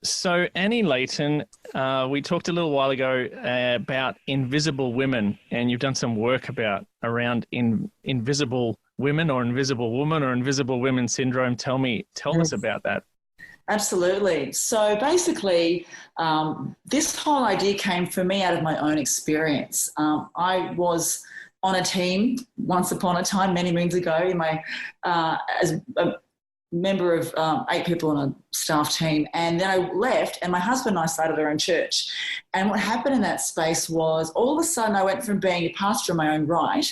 So, Annie Layton, we talked a little while ago about invisible women, and you've done some work around invisible women or invisible woman or invisible women syndrome. Tell us Yes, about that. absolutely. So basically, this whole idea came for me out of my own experience. I was on a team once upon a time, many moons ago, in my as a member of 8 people on a staff team, and then I left, and my husband and I started our own church. And what happened in that space was, all of a sudden, I went from being a pastor in my own right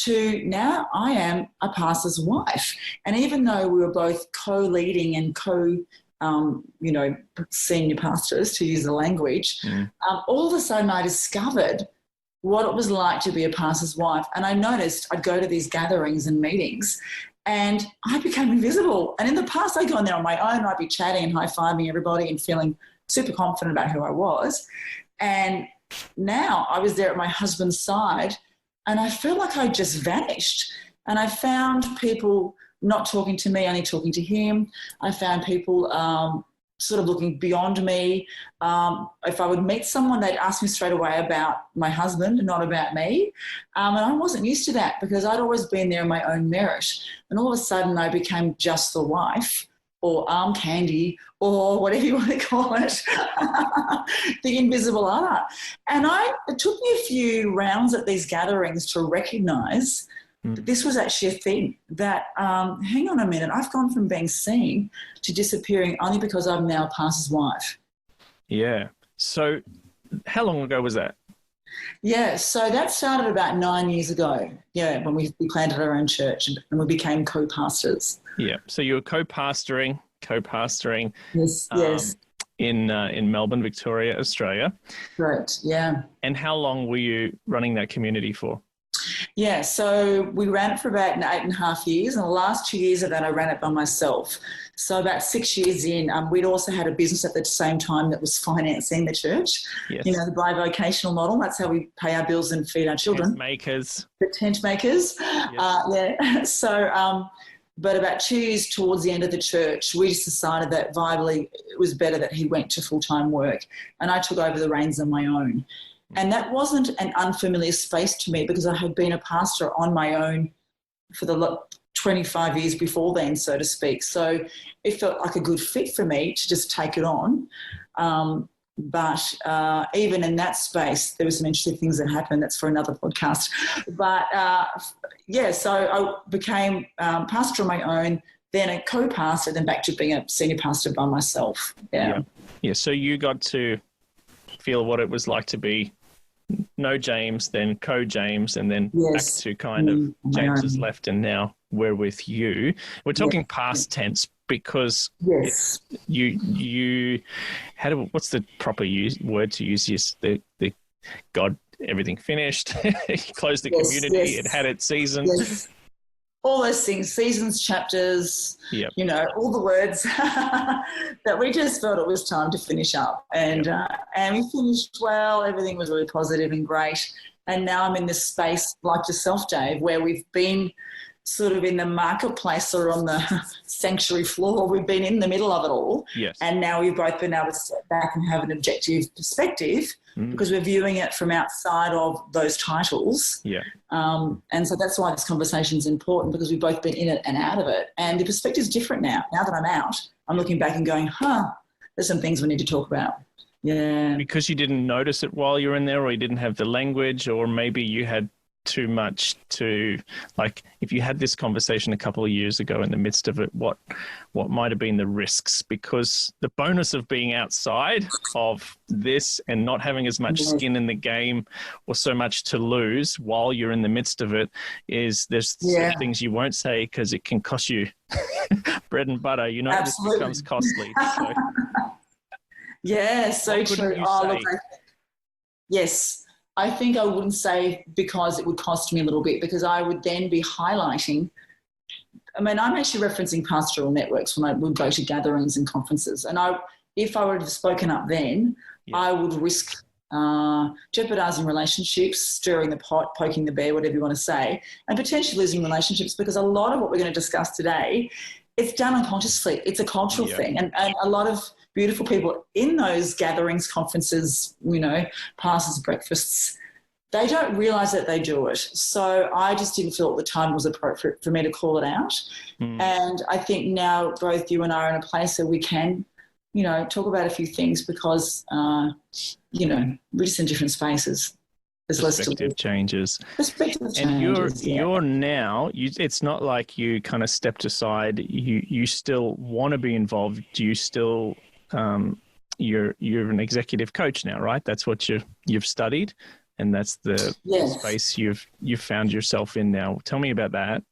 to now I am a pastor's wife. And even though we were both co-leading and senior pastors, to use the language, all of a sudden I discovered what it was like to be a pastor's wife. And I noticed I'd go to these gatherings and meetings and I became invisible. And in the past, I'd go in there on my own and I'd be chatting and high-fiving everybody and feeling super confident about who I was. And now I was there at my husband's side and I felt like I just vanished. And I found people not talking to me, only talking to him. I found people sort of looking beyond me. If I would meet someone, they'd ask me straight away about my husband, not about me. And I wasn't used to that because I'd always been there in my own merit. And all of a sudden I became just the wife, or arm candy, or whatever you want to call it, the invisible other. And it took me a few rounds at these gatherings to recognise this was actually a thing that, hang on a minute, I've gone from being seen to disappearing only because I'm now a pastor's wife. Yeah. So how long ago was that? Yeah, so that started about 9 years ago, when we planted our own church and we became co-pastors. Yeah. So you were co-pastoring Yes. in Melbourne, Victoria, Australia. Right, yeah. And how long were you running that community for? Yeah, so we ran it for about 8.5 years, and the last 2 years of that I ran it by myself. So about 6 years in, we'd also had a business at the same time that was financing the church. Yes. The bivocational model. That's how we pay our bills and feed our children. Tent makers. The tent makers. Yes. Yeah. So, but about 2 years towards the end of the church, we just decided that viably it was better that he went to full-time work, and I took over the reins on my own. And that wasn't an unfamiliar space to me because I had been a pastor on my own for the 25 years before then, so to speak. So it felt like a good fit for me to just take it on. But even in that space, there were some interesting things that happened. That's for another podcast. But, so I became pastor on my own, then a co-pastor, then back to being a senior pastor by myself. Yeah. So you got to feel what it was like to be no James, then co-James, and then back to kind of James is left and now we're with you. We're talking past tense because you had what's the proper word to use? Yes, the God, everything finished. He closed the community. It had its season. Yes. All those things, seasons, chapters, all the words that we just felt it was time to finish up. And we finished well. Everything was really positive and great. And now I'm in this space, like yourself, Dave, where we've been sort of in the marketplace or on the sanctuary floor. We've been in the middle of it all. Yes. And now we've both been able to step back and have an objective perspective because we're viewing it from outside of those titles. Yeah. And so that's why this conversation is important, because we've both been in it and out of it. And the perspective's different now. Now that I'm out, I'm looking back and going, there's some things we need to talk about. Yeah. Because you didn't notice it while you were in there, or you didn't have the language, or maybe you had too much to, like, if you had this conversation a couple of years ago in the midst of it, what might have been the risks? Because the bonus of being outside of this and not having as much skin in the game or so much to lose while you're in the midst of it is there's certain things you won't say because it can cost you bread and butter. This becomes costly. So. Yeah, so true. Yes. I think I wouldn't say because it would cost me a little bit, because I would then be highlighting. I'm actually referencing pastoral networks when I would go to gatherings and conferences. And if I would have spoken up then, I would risk jeopardising relationships, stirring the pot, poking the bear, whatever you want to say, and potentially losing relationships, because a lot of what we're going to discuss today, it's done unconsciously. It's a cultural thing. And a lot of beautiful people in those gatherings, conferences, pastors' breakfasts, they don't realise that they do it. So I just didn't feel at the time it was appropriate for me to call it out. And I think now both you and I are in a place where we can, talk about a few things because, we're just in different spaces. There's perspective changes. And you're now, it's not like you kind of stepped aside. You still want to be involved. You still, you're an executive coach now, right? That's what you've studied. And that's the space you've found yourself in now. Tell me about that.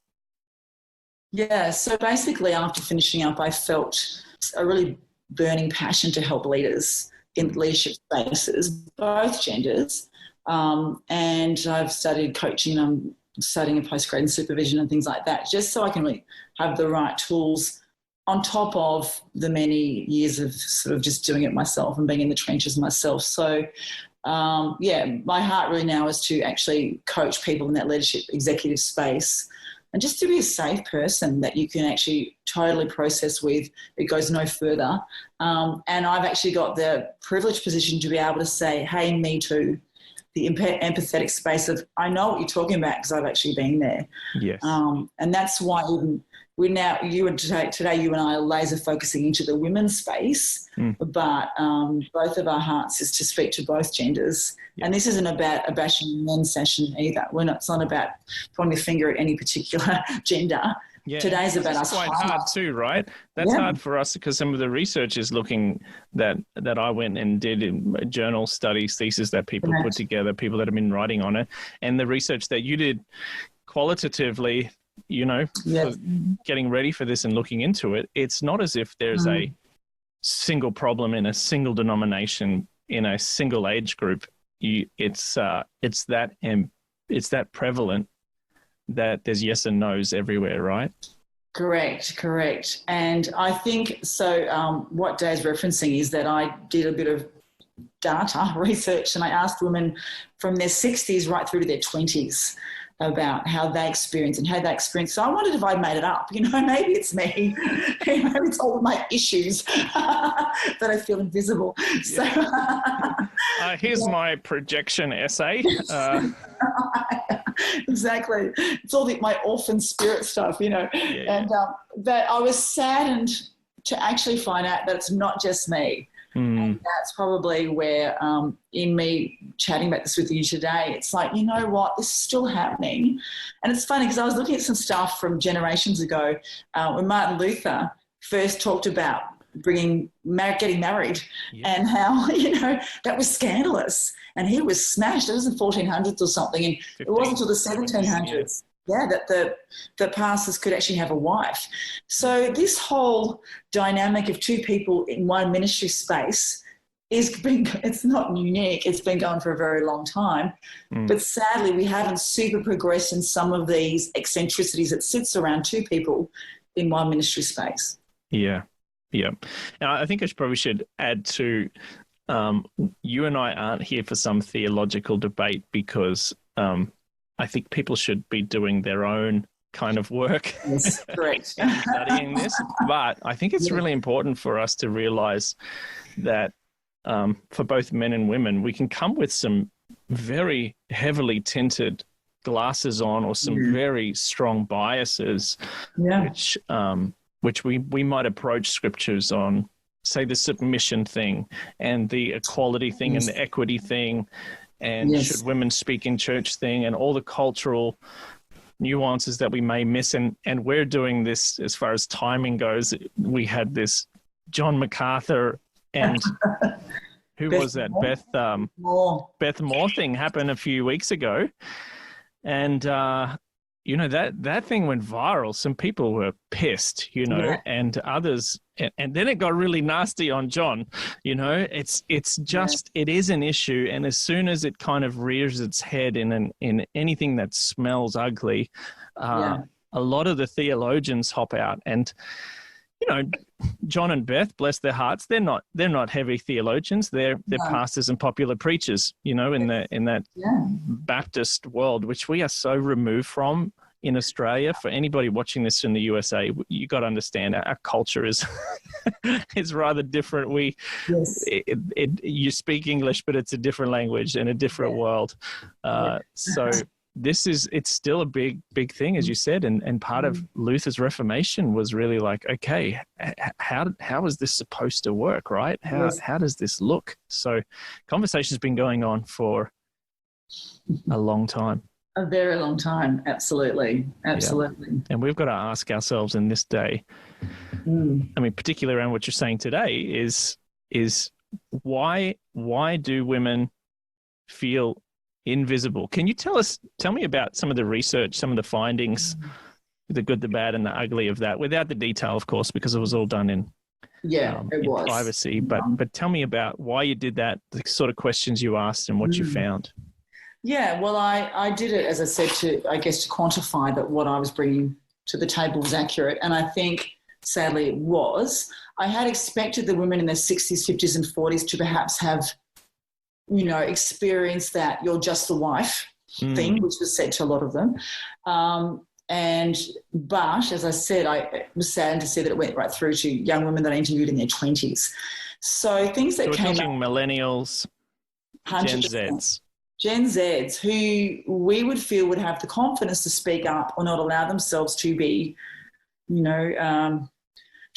Yeah, so basically after finishing up, I felt a really burning passion to help leaders in leadership spaces, both genders. And I've studied coaching. I'm studying a postgrad in supervision and things like that, just so I can really have the right tools on top of the many years of sort of just doing it myself and being in the trenches myself. So my heart really now is to actually coach people in that leadership executive space and just to be a safe person that you can actually totally process with. It goes no further. And I've actually got the privileged position to be able to say, hey, me too. The empathetic space of, I know what you're talking about because I've actually been there. Yes. And that's why today you and I are laser focusing into the women's space, but both of our hearts is to speak to both genders. Yep. And this isn't about a bashing men's session either. It's not about pointing the finger at any particular gender. Yeah, today's about us. It's quite hard too, right? That's hard for us because some of the research is looking that I went and did in journal studies, thesis that people put together, people that have been writing on it, and the research that you did qualitatively, getting ready for this and looking into it. It's not as if there's a single problem in a single denomination in a single age group. It's that prevalent that there's yes and no's everywhere, right? Correct. And I think so. What Dave's referencing is that I did a bit of data research and I asked women from their 60s right through to their 20s about how they experience. So I wondered if I'd made it up. Maybe it's me. Maybe it's all of my issues that I feel invisible. Yeah. So here's my projection essay. Exactly. It's all my orphan spirit stuff, And that I was saddened to actually find out that it's not just me. And that's probably where, in me chatting about this with you today, it's like, you know what, this is still happening. And it's funny because I was looking at some stuff from generations ago when Martin Luther first talked about getting married and how, that was scandalous. And he was smashed. It was in the 1400s or something. And it wasn't until the 1700s. Yeah, that the pastors could actually have a wife. So this whole dynamic of two people in one ministry space it's not unique. It's been going for a very long time. But sadly, we haven't super progressed in some of these eccentricities that sits around two people in one ministry space. Yeah. Now, I think I probably should add to you and I aren't here for some theological debate because I think people should be doing their own kind of work. Yes, correct. Studying this. But I think it's really important for us to realize that for both men and women, we can come with some very heavily tinted glasses on or some very strong biases, which we might approach scriptures on, say, the submission thing and the equality thing and the equity thing and should women speak in church thing and all the cultural nuances that we may miss. And we're doing this as far as timing goes. We had this John MacArthur and who was that? Beth Moore thing happened a few weeks ago. And, that thing went viral. Some people were pissed, and others, and then it got really nasty on John. It's just it is an issue, and as soon as it kind of rears its head in anything that smells ugly, a lot of the theologians hop out. And John and Beth, bless their hearts, they're not heavy theologians. They're pastors and popular preachers, in that Baptist world, which we are so removed from in Australia, for anybody watching this in the USA, you got to understand our culture is is rather different. Yes. You speak English, but it's a different language and a different world. So it's still a big thing, as you said, and part of Luther's Reformation was really like, okay, how is this supposed to work, right? How does this look? So conversation's been going on for a long time. A very long time. Absolutely. Yeah. And we've got to ask ourselves in this day, I mean, particularly around what you're saying today, is why do women feel invisible? Can you tell me about some of the research, some of the findings, the good, the bad, and the ugly of that, without the detail, of course, because it was all done in privacy. But tell me about why you did that, the sort of questions you asked, and what you found. Yeah, well, I did it, as I said, to quantify that what I was bringing to the table was accurate, and I think sadly it was. I had expected the women in their 60s, 50s, and 40s to perhaps have, experienced that you're just the wife thing, which was said to a lot of them. But as I said, I was saddened to see that it went right through to young women that I interviewed in their 20s. So things that came up, millennials, Gen Zs. Gen Zs, who we would feel would have the confidence to speak up or not allow themselves to be,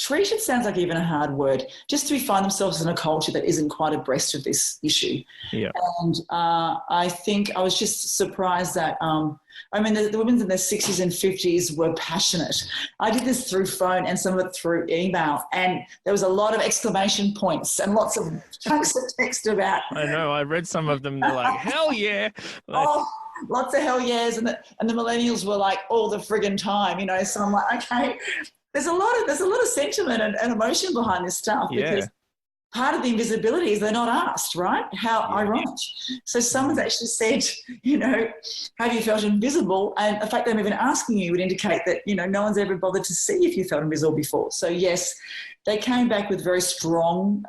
treated sounds like even a hard word, just to find themselves in a culture that isn't quite abreast of this issue. Yeah. And I think I was just surprised that, the women in their 60s and 50s were passionate. I did this through phone and some of it through email, and there was a lot of exclamation points and lots of chunks of text about. I know, I read some of them, they're like, hell yeah. Lots of hell yeahs, and the millennials were like all the friggin' time, so I'm like, okay. There's a lot of sentiment and emotion behind this stuff because part of the invisibility is they're not asked, right? How ironic. So someone's actually said, have you felt invisible? And the fact that I'm even asking you would indicate that, no one's ever bothered to see if you felt invisible before. So yes, they came back with very strong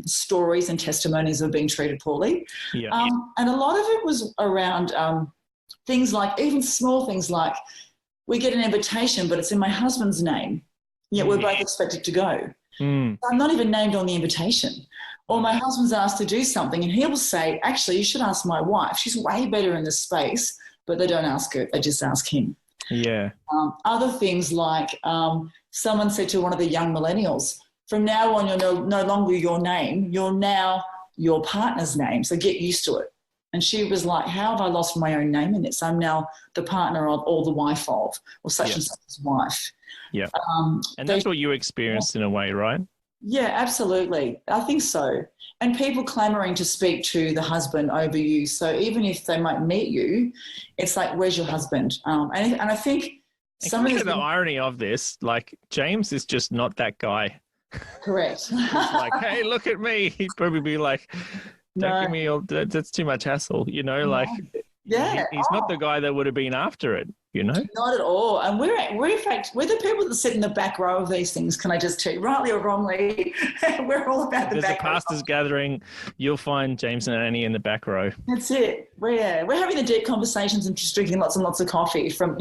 stories and testimonies of being treated poorly. Yeah. And a lot of it was around things like, even small things like, we get an invitation, but it's in my husband's name, yet we're both expected to go. I'm not even named on the invitation. Or my husband's asked to do something and he will say, actually, you should ask my wife. She's way better in this space, but they don't ask her. They just ask him. Yeah. Other things like someone said to one of the young millennials, from now on, you're no longer your name. You're now your partner's name. So get used to it. And she was like, how have I lost my own name in this? I'm now the partner of or the wife of or such and such's wife. Yeah. And that's what you experienced in a way, right? Yeah, absolutely. I think so. And people clamoring to speak to the husband over you. So even if they might meet you, it's like, where's your husband? And I think some of the irony of this, like James is just not that guy. Correct. He's like, hey, look at me. He'd probably be like, don't give me all, that's too much hassle, like he's not the guy that would have been after it, Not at all. And we're in fact, we're the people that sit in the back row of these things, can I just tell you, rightly or wrongly, we're all about the back row. There's a pastors gathering, you'll find James and Annie in the back row. That's it. We're having the deep conversations and just drinking lots and lots of coffee from,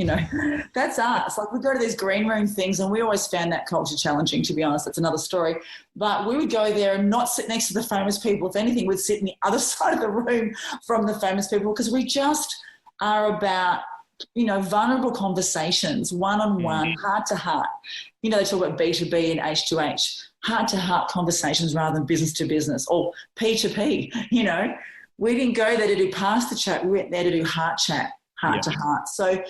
that's us. Like we go to these green room things and we always found that culture challenging, to be honest. That's another story. But we would go there and not sit next to the famous people. If anything, we'd sit in the other side of the room from the famous people because we just are about, vulnerable conversations, one-on-one, heart-to-heart. They talk about B2B and H2H, heart-to-heart conversations rather than business-to-business or P2P, We didn't go there to do pastor chat. We went there to do heart chat, heart-to-heart. So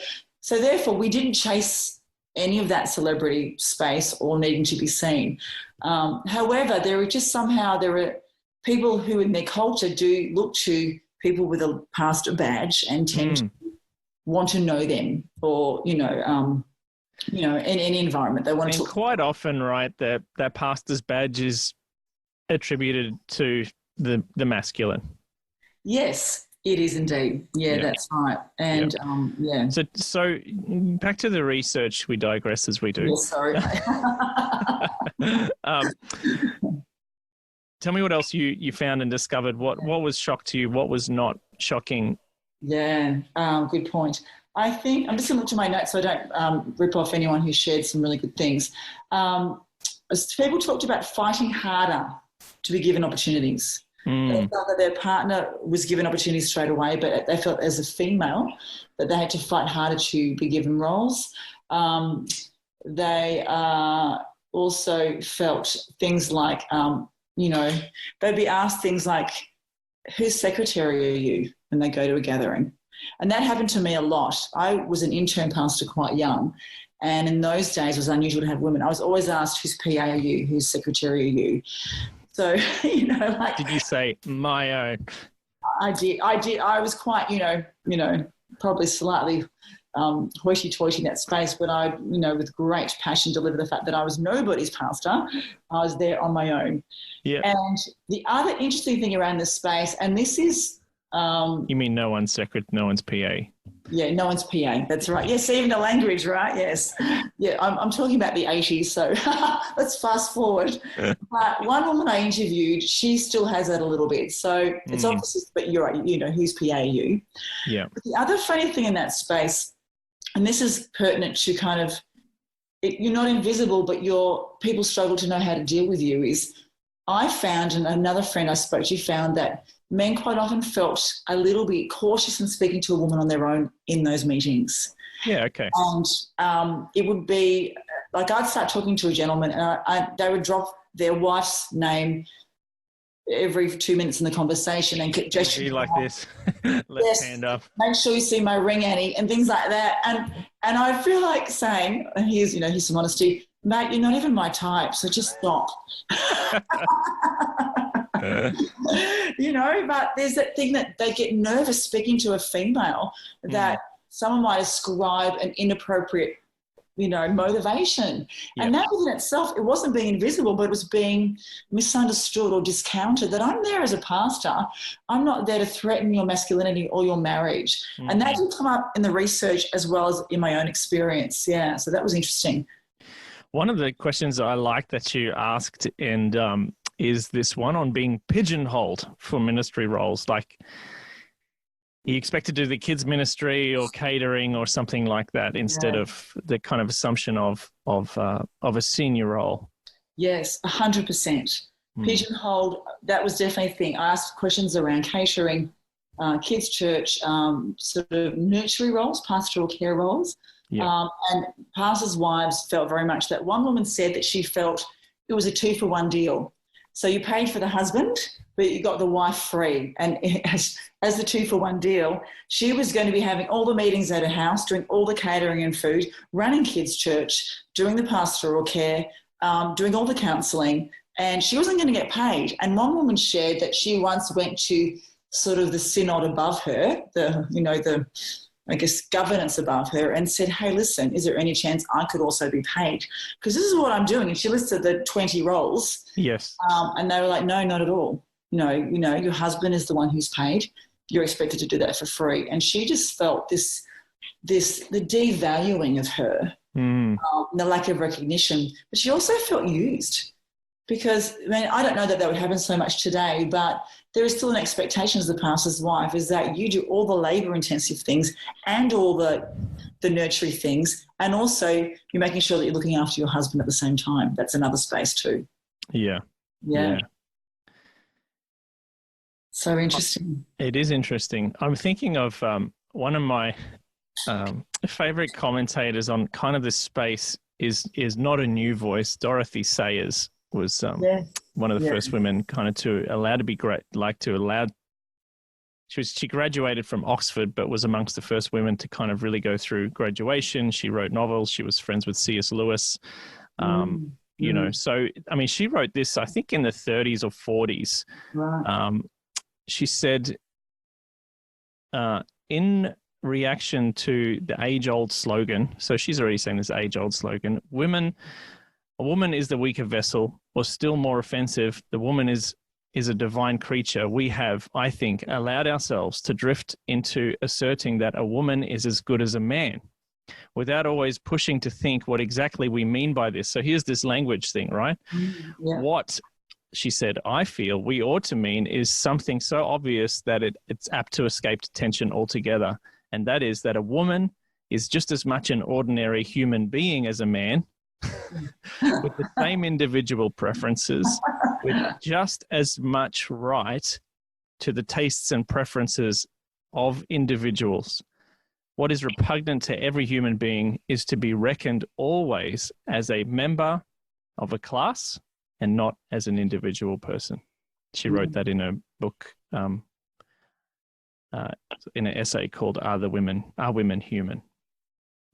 therefore, we didn't chase any of that celebrity space or needing to be seen. However, there are people who in their culture do look to people with a pastor badge and tend to want to know them or, in any environment. They want to. Quite often, right, that pastor's badge is attributed to the masculine. Yes, it is indeed. Yeah, that's right. And, So back to the research, we digress as we do. Yes, sorry. Tell me what else you found and discovered. What was shock to you? What was not shocking? Yeah, good point. I think I'm just going to look to my notes so I don't rip off anyone who shared some really good things. As people talked about fighting harder to be given opportunities. They felt that their partner was given opportunities straight away, but they felt as a female that they had to fight harder to be given roles. They also felt things like, they'd be asked things like, whose secretary are you when they go to a gathering? And that happened to me a lot. I was an intern pastor quite young, and in those days it was unusual to have women. I was always asked, whose PA are you? Whose secretary are you? So, like... Did you say, my own? I did. I was quite, probably slightly hoity-toity in that space, but I, with great passion delivered the fact that I was nobody's pastor. I was there on my own. Yeah. And the other interesting thing around this space, and this is... you mean no one's PA? Yeah, no one's PA. That's right. Yes, even the language, right? Yes. Yeah, I'm talking about the 80s, so let's fast forward. But one woman I interviewed, she still has that a little bit. So it's obviously, but you're right, whose PA are you? Yeah. But the other funny thing in that space, and this is pertinent to kind of, you're not invisible, but people struggle to know how to deal with you, is I found, and another friend I spoke to found that men quite often felt a little bit cautious in speaking to a woman on their own in those meetings. Yeah, okay. And it would be, like I'd start talking to a gentleman and they would drop their wife's name every 2 minutes in the conversation and get gesture like this, left hand up. Make sure you see my ring, Annie, and things like that. And I feel like saying, and here's some honesty, mate, you're not even my type, so just stop. But there's that thing that they get nervous speaking to a female that someone might ascribe an inappropriate, motivation. Yep. And that within itself, it wasn't being invisible, but it was being misunderstood or discounted, that I'm there as a pastor. I'm not there to threaten your masculinity or your marriage. Mm-hmm. And that did come up in the research as well as in my own experience. Yeah, so that was interesting. One of the questions I like that you asked and is this one on being pigeonholed for ministry roles. Like, you expect to do the kids ministry or catering or something like that instead of the kind of assumption of a senior role. Yes, 100%. Pigeonholed, that was definitely a thing. I asked questions around catering, kids church, sort of nursery roles, pastoral care roles. Yeah. And pastors' wives felt very much that. One woman said that she felt it was a 2-for-1 deal. So you paid for the husband, but you got the wife free. And as the 2-for-1 deal, she was going to be having all the meetings at her house, doing all the catering and food, running kids' church, doing the pastoral care, doing all the counselling, and she wasn't going to get paid. And one woman shared that she once went to sort of the synod above her, the governance above her, and said, hey, listen, is there any chance I could also be paid? Because this is what I'm doing. And she listed the 20 roles. Yes. And they were like, no, not at all. No, your husband is the one who's paid. You're expected to do that for free. And she just felt the devaluing of her, the lack of recognition. But she also felt used because, I don't know that would happen so much today, but there is still an expectation as the pastor's wife is that you do all the labour-intensive things and all the nurturing things, and also you're making sure that you're looking after your husband at the same time. That's another space too. Yeah. So interesting. It is interesting. I'm thinking of one of my favourite commentators on kind of this space is not a new voice. Dorothy Sayers was one of the first women kind of to allow to be great, she graduated from Oxford, but was amongst the first women to kind of really go through graduation. She wrote novels. She was friends with C.S. Lewis. So, she wrote this, I think, in the 30s or 40s. Right. She said, in reaction to the age-old slogan, so she's already saying this age-old slogan, a woman is the weaker vessel, or still more offensive, the woman is a divine creature. We have, I think, allowed ourselves to drift into asserting that a woman is as good as a man without always pushing to think what exactly we mean by this. So here's this language thing, right? Yeah. What, she said, I feel we ought to mean is something so obvious that it's apt to escape attention altogether. And that is that a woman is just as much an ordinary human being as a man with the same individual preferences, with just as much right to the tastes and preferences of individuals. What is repugnant to every human being is to be reckoned always as a member of a class and not as an individual person. She wrote that in a book, in an essay called "Are Women Human?"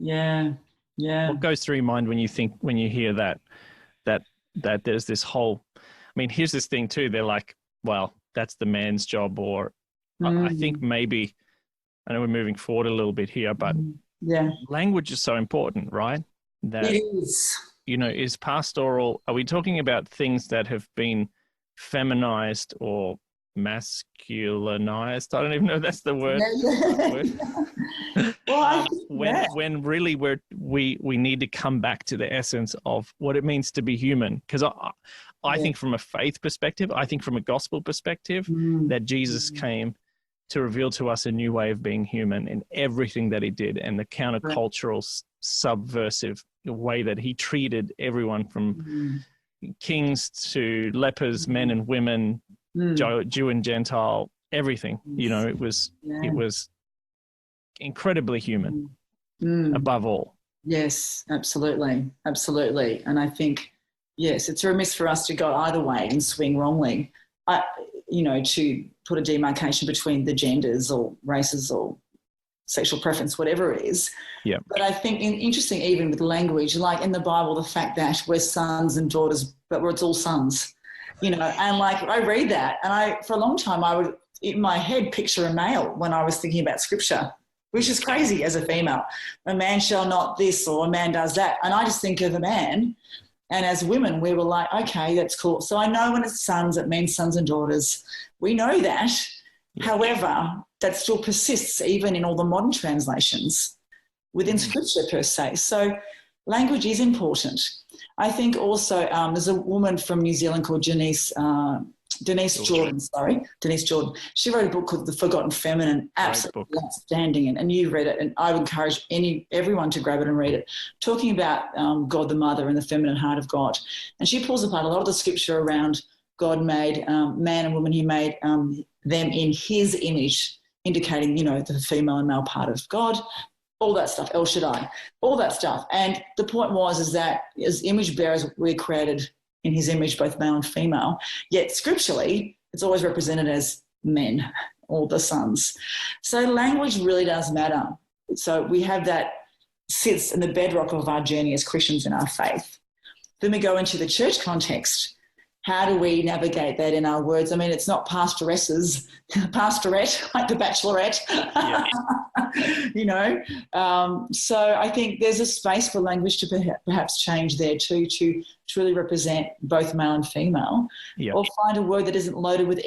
Yeah. What goes through your mind when you hear that there's this whole, I mean, here's this thing too. They're like, well, that's the man's job, or I think maybe, I know we're moving forward a little bit here, but language is so important, right? That it is. Is pastoral, are we talking about things that have been feminized or masculinized? I don't even know if that's the word. Well, when really we need to come back to the essence of what it means to be human. Because I think from a faith perspective, I think from a gospel perspective, that Jesus came to reveal to us a new way of being human in everything that he did, and the countercultural, subversive way that he treated everyone from kings to lepers, men and women, Jew and Gentile, everything. It was incredibly human above all. Yes, absolutely. And I think, yes, it's remiss for us to go either way and swing wrongly. To put a demarcation between the genders or races or sexual preference, whatever it is. Yeah. But I think interesting, even with language, like in the Bible, the fact that we're sons and daughters, but it's all sons, and like I read that, and for a long time I would in my head picture a male when I was thinking about scripture, which is crazy as a female. A man shall not this, or a man does that, and I just think of a man. And as women, we were like, okay, that's cool. So I know when it's sons, it means sons and daughters. We know that. However, that still persists even in all the modern translations within Scripture per se. So language is important. I think also there's a woman from New Zealand called Denise Jordan. She wrote a book called The Forgotten Feminine, absolutely outstanding, and you read it, and I would encourage everyone to grab it and read it, talking about God the Mother and the feminine heart of God. And she pulls apart a lot of the scripture around God made man and woman, he made them in his image, indicating, the female and male part of God, all that stuff, El Shaddai, all that stuff. And the point is that as image bearers, we're created in his image, both male and female, yet scripturally, it's always represented as men or the sons. So language really does matter. So we have that sits in the bedrock of our journey as Christians in our faith. Then we go into the church context. How do we navigate that in our words? I mean, it's not pastorette, like the Bachelorette, So I think there's a space for language to perhaps change there too, to truly represent both male and female, or find a word that isn't loaded with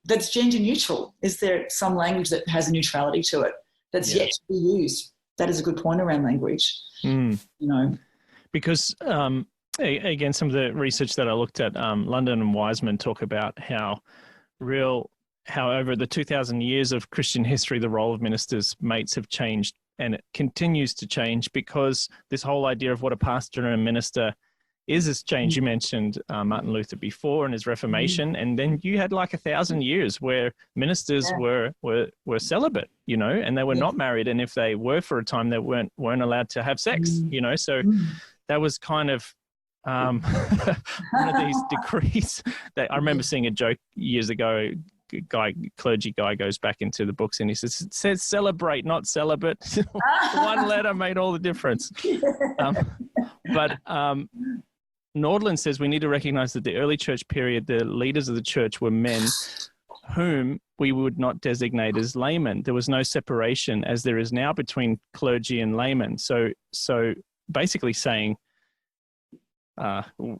that's gender neutral. Is there some language that has a neutrality to it that's yet to be used? That is a good point around language. Because again, some of the research that I looked at, London and Wiseman talk about how over the 2,000 years of Christian history, the role of ministers' mates have changed, and it continues to change because this whole idea of what a pastor and a minister has changed. You mentioned Martin Luther before and his Reformation, and then you had like 1,000 years where ministers were celibate, and they were not married, and if they were for a time, they weren't allowed to have sex, So that was kind of one of these decrees that I remember seeing a joke years ago. Clergy guy goes back into the books and he says, it says celebrate, not celibate. One letter made all the difference. But Nordland says we need to recognize that the early church period, the leaders of the church were men whom we would not designate as laymen. There was no separation as there is now between clergy and laymen. So basically saying,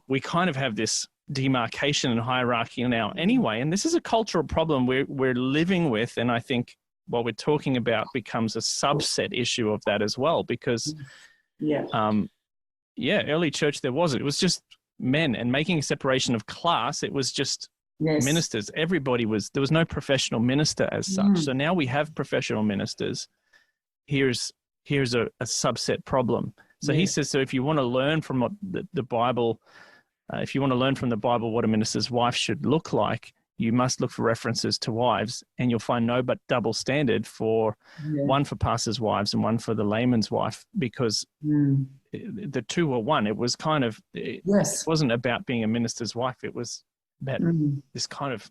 we kind of have this demarcation and hierarchy now anyway, and this is a cultural problem we're living with, and I think what we're talking about becomes a subset issue of that as well, because early church it was just men, and making a separation of class, it was just ministers. There was no professional minister as such. So now we have professional ministers. Here's here's a subset problem. So he says, so if you want to learn from what the Bible, if you want to learn from the Bible what a minister's wife should look like, you must look for references to wives, and you'll find no but double standard for one for pastors' wives and one for the layman's wife, because the two were one. It was kind of, it wasn't about being a minister's wife. It was about this kind of,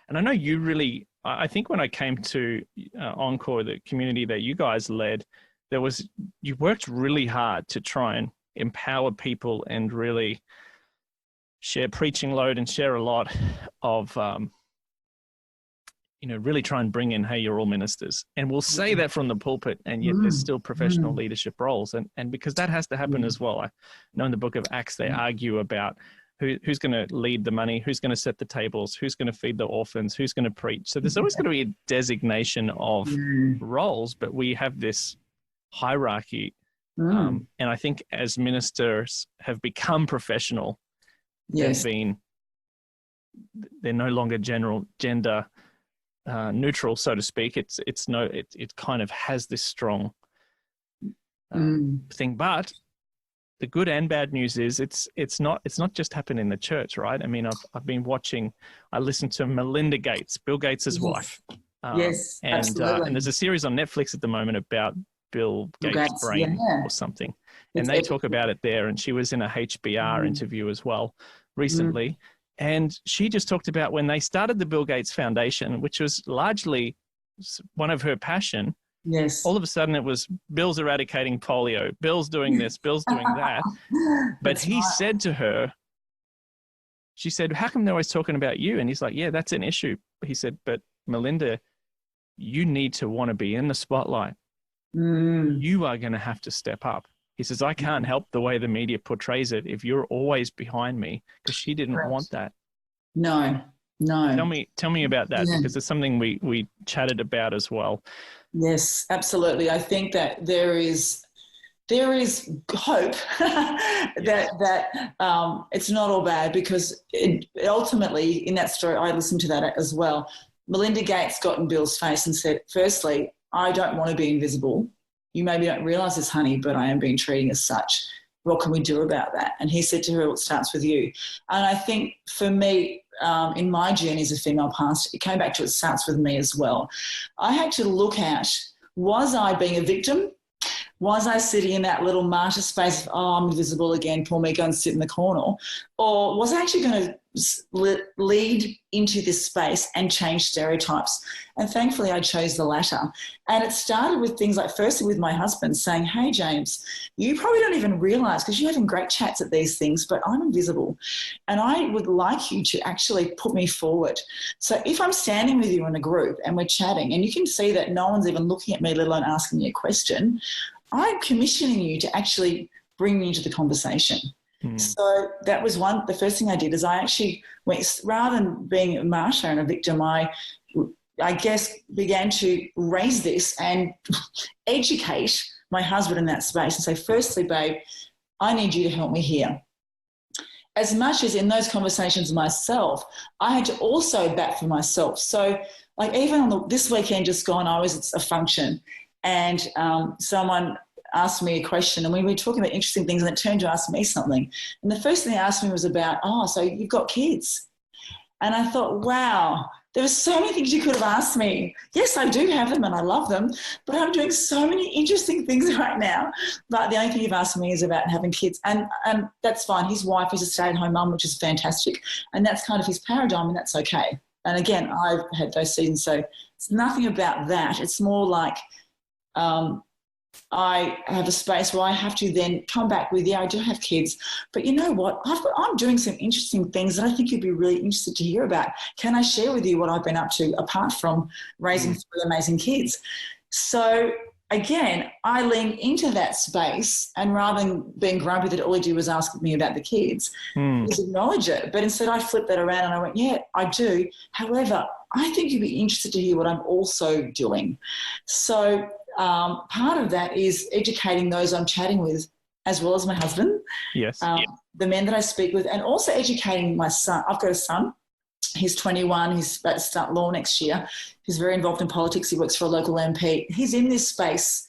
and I know you really, I think when I came to Encore, the community that you guys led, you worked really hard to try and empower people and really share preaching load and share a lot of, really try and bring in, hey, you're all ministers. And we'll say that from the pulpit, and yet there's still professional leadership roles. And because that has to happen as well. I know in the book of Acts, they argue about who's going to lead the money, who's going to set the tables, who's going to feed the orphans, who's going to preach. So there's always going to be a designation of roles, but we have this hierarchy. And I think as ministers have become professional, they're no longer gender neutral, so to speak. It kind of has this strong thing. But the good and bad news is it's not just happened in the church, right? I mean, I've been watching. I listened to Melinda Gates, Bill Gates's wife. Absolutely. And there's a series on Netflix at the moment about Bill Gates' brain or something. And they talk about it there. And she was in a HBR interview as well recently. And she just talked about when they started the Bill Gates Foundation, which was largely one of her passion. Yes. All of a sudden it was Bill's eradicating polio, Bill's doing this, Bill's doing that. But he said to her, she said, how come they're always talking about you? And he's like, yeah, that's an issue. He said, but Melinda, you need to want to be in the spotlight. You are going to have to step up. He says, I can't help the way the media portrays it if you're always behind me, because she didn't want that. No. Tell me about that, because it's something we chatted about as well. Yes, absolutely. I think that there is hope that it's not all bad, because ultimately in that story, I listened to that as well. Melinda Gates got in Bill's face and said, firstly, I don't want to be invisible. You maybe don't realise this, honey, but I am being treated as such. What can we do about that? And he said to her, it starts with you. And I think for me, in my journey as a female pastor, it came back to it starts with me as well. I had to look at, was I being a victim? Was I sitting in that little martyr space of, oh, I'm invisible again, poor me, go and sit in the corner? Or was I actually going to lead into this space and change stereotypes? And thankfully I chose the latter. And it started with things like, firstly with my husband saying, hey, James, you probably don't even realise, because you're having great chats at these things, but I'm invisible. And I would like you to actually put me forward. So if I'm standing with you in a group and we're chatting and you can see that no one's even looking at me, let alone asking me a question, I'm commissioning you to actually bring me into the conversation. So that was the first thing I did is I actually went, rather than being a martyr and a victim, I guess began to raise this and educate my husband in that space and say, firstly, babe, I need you to help me here. As much as in those conversations myself, I had to also back for myself. So like even on this weekend just gone, I was at a function and someone asked me a question and we were talking about interesting things and it turned to ask me something. And the first thing they asked me was about, so you've got kids. And I thought, wow, there were so many things you could have asked me. Yes, I do have them and I love them, but I'm doing so many interesting things right now. But the only thing you've asked me is about having kids. And that's fine. His wife is a stay-at-home mum, which is fantastic. And that's kind of his paradigm and that's okay. And again, I've had those seasons. So it's nothing about that. It's more like I have a space where I have to then come back with, I do have kids, but you know what? I'm doing some interesting things that I think you'd be really interested to hear about. Can I share with you what I've been up to apart from raising 3 amazing kids? So again, I lean into that space and rather than being grumpy that all he did was ask me about the kids, is acknowledge it. But instead I flipped that around and I went, yeah, I do. However, I think you'd be interested to hear what I'm also doing. So part of that is educating those I'm chatting with as well as my husband, the men that I speak with, and also educating my son. I've got a son. He's 21. He's about to start law next year. He's very involved in politics. He works for a local MP. He's in this space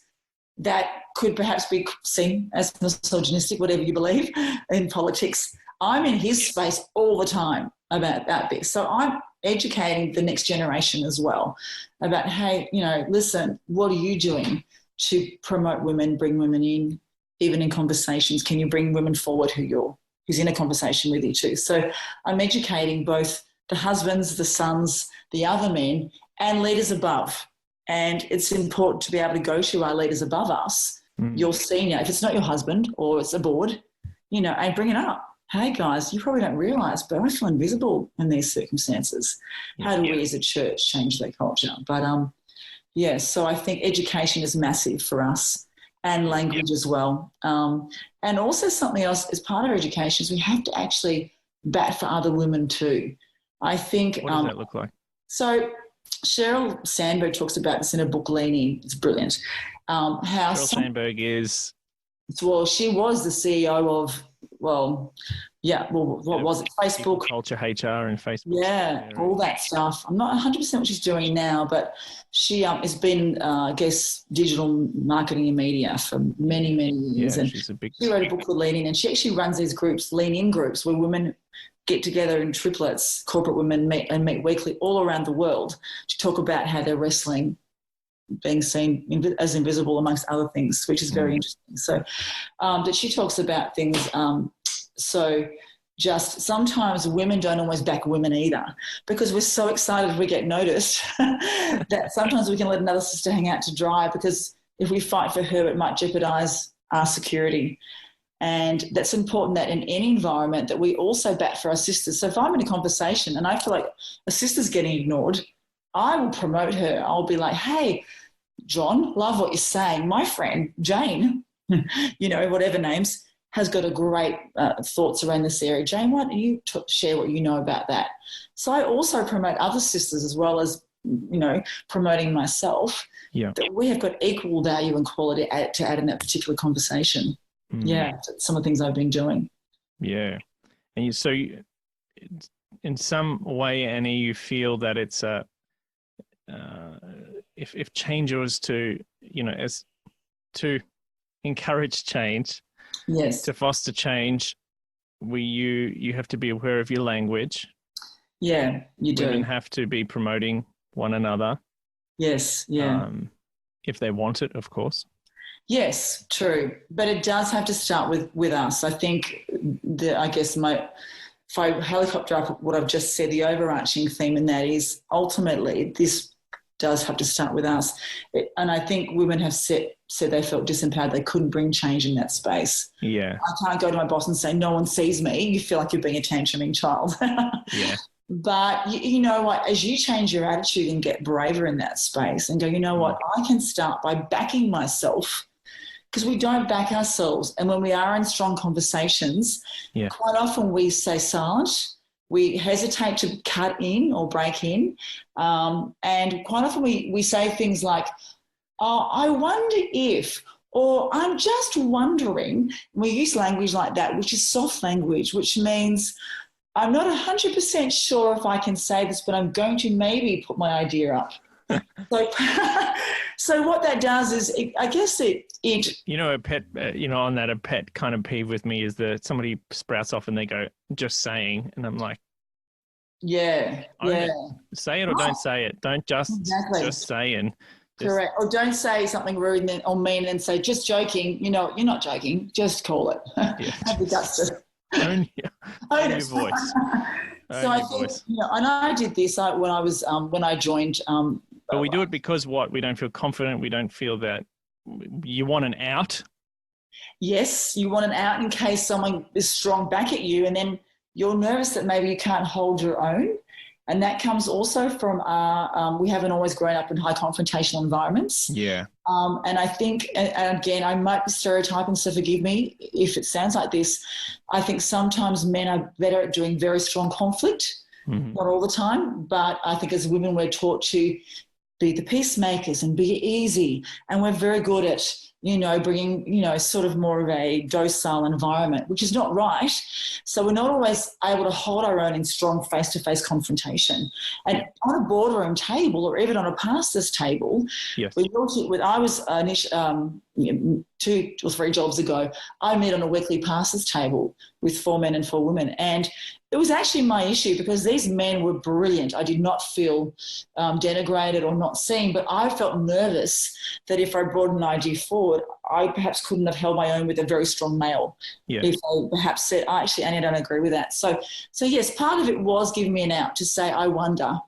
that could perhaps be seen as misogynistic, whatever you believe in politics. I'm in his space all the time about that bit. So I'm educating the next generation as well about, hey, listen, what are you doing to promote women, bring women in, even in conversations? Can you bring women forward who's in a conversation with you too? So I'm educating both the husbands, the sons, the other men, and leaders above. And it's important to be able to go to our leaders above us, your senior, if it's not your husband or it's a board, and bring it up. Hey, guys, you probably don't realise, but I feel invisible in these circumstances. How do we as a church change that culture? But, so I think education is massive for us, and language as well. And also something else as part of education is we have to actually bat for other women too. I think... What does that look like? So Sheryl Sandberg talks about this in her book, Leaning. It's brilliant. Sheryl Sandberg is... Well, she was the CEO of... what was it? Facebook. Culture HR and Facebook. Yeah, all that stuff. I'm not 100% what she's doing now, but she has been, digital marketing and media for many, many years. Yeah, and she wrote a book called Lean In, and she actually runs these groups, Lean In groups, where women get together in triplets, corporate women meet weekly all around the world to talk about how they're wrestling being seen as invisible amongst other things, which is very interesting. So that she talks about things, just sometimes women don't always back women either, because we're so excited we get noticed that sometimes we can let another sister hang out to dry, because if we fight for her, it might jeopardise our security. And that's important that in any environment that we also bat for our sisters. So if I'm in a conversation and I feel like a sister's getting ignored, I will promote her. I'll be like, hey, John, love what you're saying. My friend, Jane, whatever names, has got a great thoughts around this area. Jane, why don't you share what you know about that? So I also promote other sisters as well as, promoting myself, that we have got equal value and quality to add in that particular conversation. Some of the things I've been doing. Yeah. And in some way, Annie, you feel that it's if change was to, as to encourage change, yes, to foster change, you have to be aware of your language. Yeah, you do. Women have to be promoting one another. Yes, yeah. If they want it, of course. Yes, true. But it does have to start with us. I think if I helicopter up what I've just said, the overarching theme in that is ultimately this does have to start with us. And I think women have said they felt disempowered. They couldn't bring change in that space. Yeah. I can't go to my boss and say, no one sees me. You feel like you're being a tantruming child. Yeah. But you know what, as you change your attitude and get braver in that space and go, you know what, I can start by backing myself, because we don't back ourselves. And when we are in strong conversations, quite often we stay silent. We hesitate to cut in or break in. And quite often we say things like, oh, I wonder if, or I'm just wondering. We use language like that, which is soft language, which means I'm not 100% sure if I can say this, but I'm going to maybe put my idea up. So what that does is, a pet, on that, a pet kind of peeve with me is that somebody sprouts off and they go, just saying. And I'm like, say it or don't say it. Don't just say and. Correct. Or don't say something rude or mean and say, just joking. You're not joking. Just call it. Have the guts to own your voice. So I think, and I did this when I was when I joined. But we do it because what? We don't feel confident. We don't feel that you want an out. Yes, you want an out in case someone is strong back at you, and then you're nervous that maybe you can't hold your own. And that comes also from we haven't always grown up in high confrontational environments. Yeah. And I think, and again, I might be stereotyping, so forgive me if it sounds like this. I think sometimes men are better at doing very strong conflict, not all the time. But I think as women, we're taught to be the peacemakers and be easy. And we're very good at, bringing, sort of more of a docile environment, which is not right. So we're not always able to hold our own in strong face-to-face confrontation. And on a boardroom table or even on a pastor's table, we looked at, I was 2 or 3 jobs ago, I met on a weekly passes table with 4 men and 4 women. And it was actually my issue because these men were brilliant. I did not feel denigrated or not seen, but I felt nervous that if I brought an idea forward, I perhaps couldn't have held my own with a very strong male. Yeah. If I perhaps said, actually, Annie, I don't agree with that. So yes, part of it was giving me an out to say, I wonder,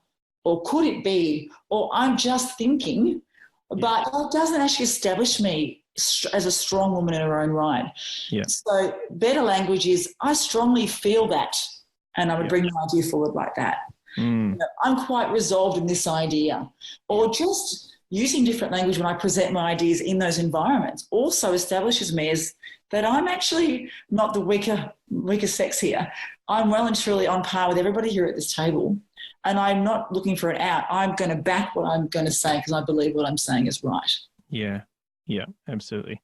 or could it be, or I'm just thinking, but it doesn't actually establish me as a strong woman in her own right. Yeah. So better language is, I strongly feel that, and I would bring my idea forward like that. Mm. You know, I'm quite resolved in this idea. Or just using different language when I present my ideas in those environments also establishes me as that I'm actually not the weaker sex here. I'm well and truly on par with everybody here at this table, and I'm not looking for an out. I'm going to back what I'm going to say because I believe what I'm saying is right. Yeah, absolutely.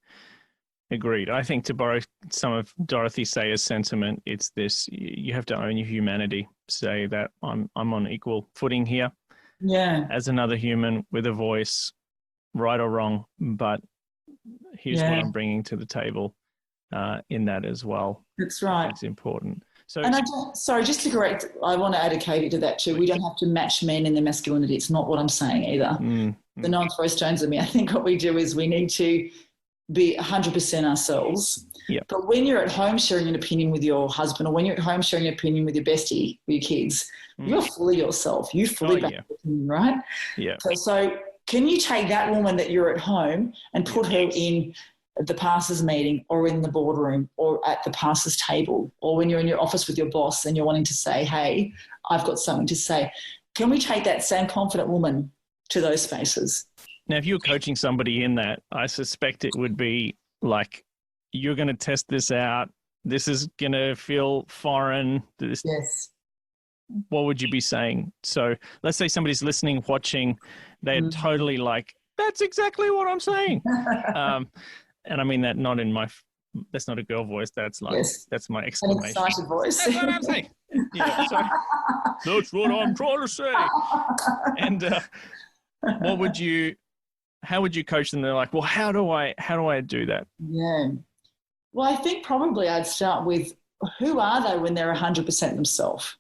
Agreed. I think, to borrow some of Dorothy Sayers' sentiment, it's this: you have to own your humanity. Say that I'm on equal footing here, as another human with a voice, right or wrong, but here's what I'm bringing to the table in that as well. That's right. It's important. So, and just to correct, I want to add a caveat to that too. We don't have to match men in their masculinity. It's not what I'm saying either. So no one throw stones at me. I think what we do is we need to be 100% ourselves. Yep. But when you're at home sharing an opinion with your husband, or when you're at home sharing an opinion with your bestie, with your kids, you're fully yourself. You fully back your opinion, right? Yeah. So can you take that woman that you're at home and put her in the pastors meeting, or in the boardroom, or at the pastors table, or when you're in your office with your boss and you're wanting to say, hey, I've got something to say. Can we take that same confident woman to those spaces? Now, if you're coaching somebody in that, I suspect it would be like, you're going to test this out. This is going to feel foreign. Yes. What would you be saying? So let's say somebody's listening, watching, they're totally like, that's exactly what I'm saying. And I mean that not in my, that's not a girl voice. That's like, that's my exclamation. An excited voice. That's what I'm saying. Yeah, so, that's what I'm trying to say. And how would you coach them? They're like, well, how do I do that? Yeah. Well, I think probably I'd start with, who are they when they're 100% themselves?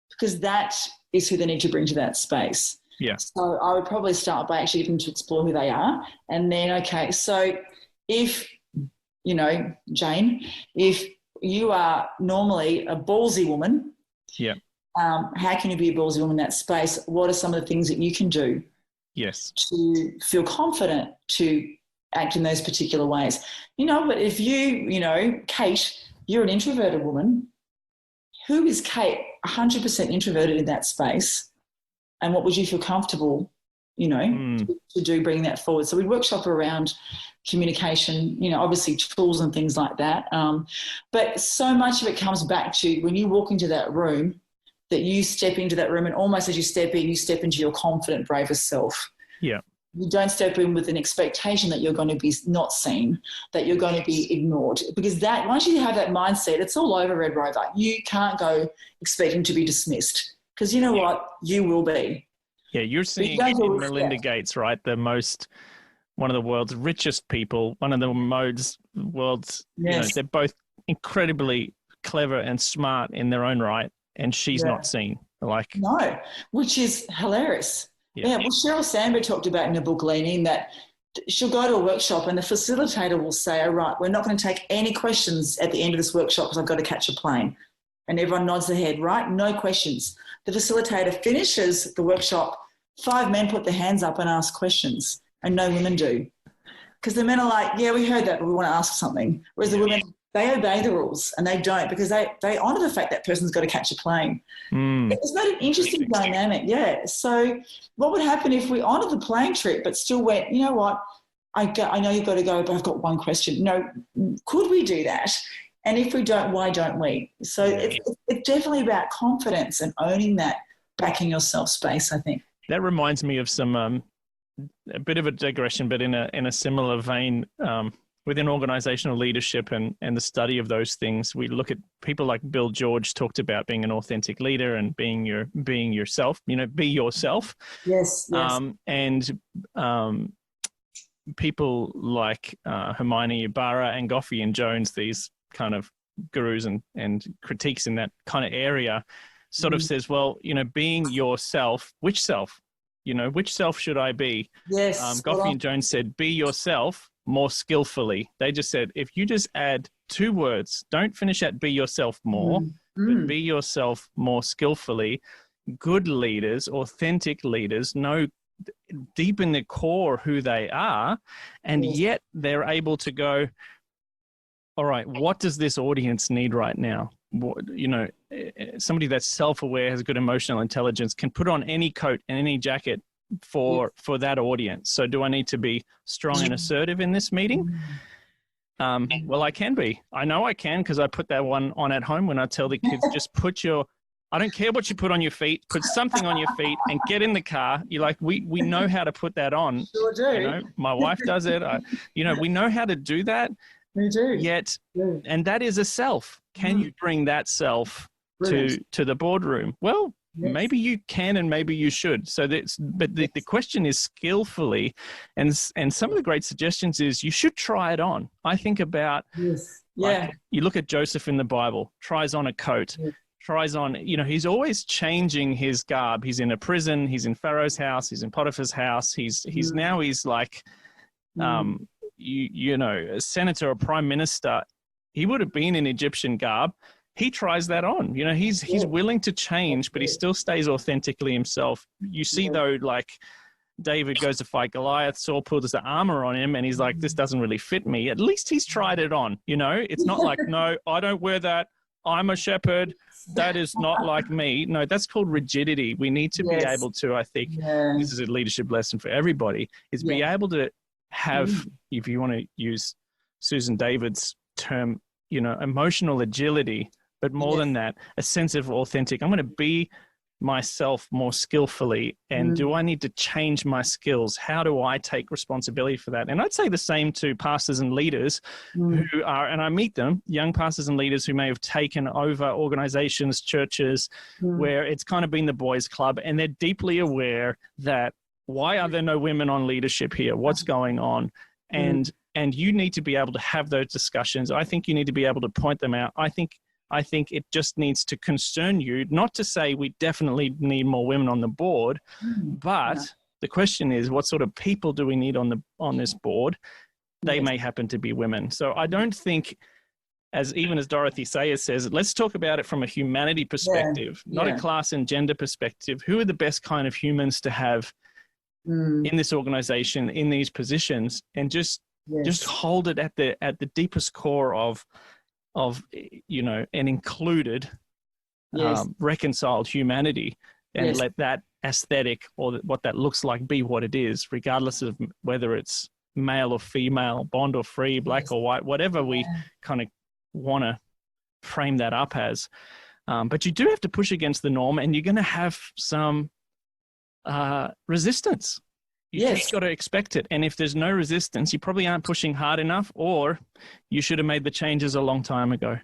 Because that is who they need to bring to that space. Yeah. So I would probably start by actually getting to explore who they are. And then, okay, so if, Jane, if you are normally a ballsy woman, how can you be a ballsy woman in that space? What are some of the things that you can do to feel confident to act in those particular ways? But if Kate, you're an introverted woman, who is Kate 100% introverted in that space? And what would you feel comfortable, to do, bring that forward? So we workshop around communication, obviously tools and things like that. But so much of it comes back to when you walk into that room, that you step into that room, and almost as you step in, you step into your confident, bravest self. Yeah. You don't step in with an expectation that you're going to be not seen, that you're going to be ignored. Because that, once you have that mindset, it's all over, Red Rover. You can't go expecting to be dismissed, because you know what? You will be. Yeah, you're seeing in Melinda Gates, right? One of the world's richest people, one of the world's, they're both incredibly clever and smart in their own right, and she's not seen. No, which is hilarious. Yeah, well, Sheryl Sandberg talked about in her book, Leaning, that she'll go to a workshop and the facilitator will say, all right, we're not going to take any questions at the end of this workshop because I've got to catch a plane. And everyone nods their head, right? No questions. The facilitator finishes the workshop, 5 men put their hands up and ask questions, and no women do. Because the men are like, yeah, we heard that, but we want to ask something. Whereas the women, they obey the rules, and they don't, because they honour the fact that person's got to catch a plane. It's not an interesting dynamic, So what would happen if we honoured the plane trip but still went, you know what, I know you've got to go, but I've got one question. No, could we do that? And if we don't, why don't we? So it's definitely about confidence and owning that, backing yourself space, I think. That reminds me of some a bit of a digression, but in a similar vein. Within organizational leadership and the study of those things, we look at people like Bill George talked about being an authentic leader and being yourself, be yourself. Yes. people like Hermione Ibarra and Goffey and Jones, these kind of gurus and critiques in that kind of area, sort of says, well, being yourself, which self? Which self should I be? Yes. Goffey and Jones said, be yourself more skillfully. They just said, if you just add 2 words, don't finish at be yourself more, but be yourself more skillfully. Good leaders, authentic leaders know deep in the core who they are, and yet they're able to go, all right, what does this audience need right now? Somebody that's self-aware, has good emotional intelligence, can put on any coat and any jacket for that audience. So do I need to be strong and assertive in this meeting? Well, I can be. I know I can, because I put that one on at home when I tell the kids, just I don't care what you put on your feet, put something on your feet and get in the car. You're like, we know how to put that on. Sure do. My wife does it. We know how to do that. We do. Yet, and that is a self. Can you bring that self to the boardroom? Well, maybe you can, and maybe you should. So but the question is skillfully, and some of the great suggestions is you should try it on. I think about, like, you look at Joseph in the Bible, tries on a coat, tries on, he's always changing his garb. He's in a prison, he's in Pharaoh's house, he's in Potiphar's house. He's like, a senator or prime minister. He would have been in Egyptian garb. He tries that on. He's willing to change, but he still stays authentically himself. You see, though, like David goes to fight Goliath, Saul pulls the armor on him, and he's like, this doesn't really fit me. At least he's tried it on. It's not like, no, I don't wear that. I'm a shepherd. That is not like me. No, that's called rigidity. We need to be able to, I think, this is a leadership lesson for everybody, is be able to have, if you want to use Susan David's term, emotional agility, but more than that, a sense of authentic. I'm going to be myself more skillfully, and do I need to change my skills? How do I take responsibility for that? And I'd say the same to pastors and leaders who are, and I meet them, young pastors and leaders who may have taken over organizations, churches, where it's kind of been the boys' club, and they're deeply aware that, why are there no women on leadership here? What's going on? And you need to be able to have those discussions. I think you need to be able to point them out. I think it just needs to concern you, not to say we definitely need more women on the board, but the question is, what sort of people do we need on this board? They may happen to be women. So I don't think, as Dorothy Sayers says, let's talk about it from a humanity perspective, not a class and gender perspective. Who are the best kind of humans to have in this organization, in these positions, and just hold it at the deepest core of an included, reconciled humanity, and let that aesthetic, or what that looks like, be what it is, regardless of whether it's male or female, bond or free, black or white, whatever we kind of want to frame that up as. But you do have to push against the norm, and you're going to have some resistance. You just got to expect it. And if there's no resistance, you probably aren't pushing hard enough, or you should have made the changes a long time ago.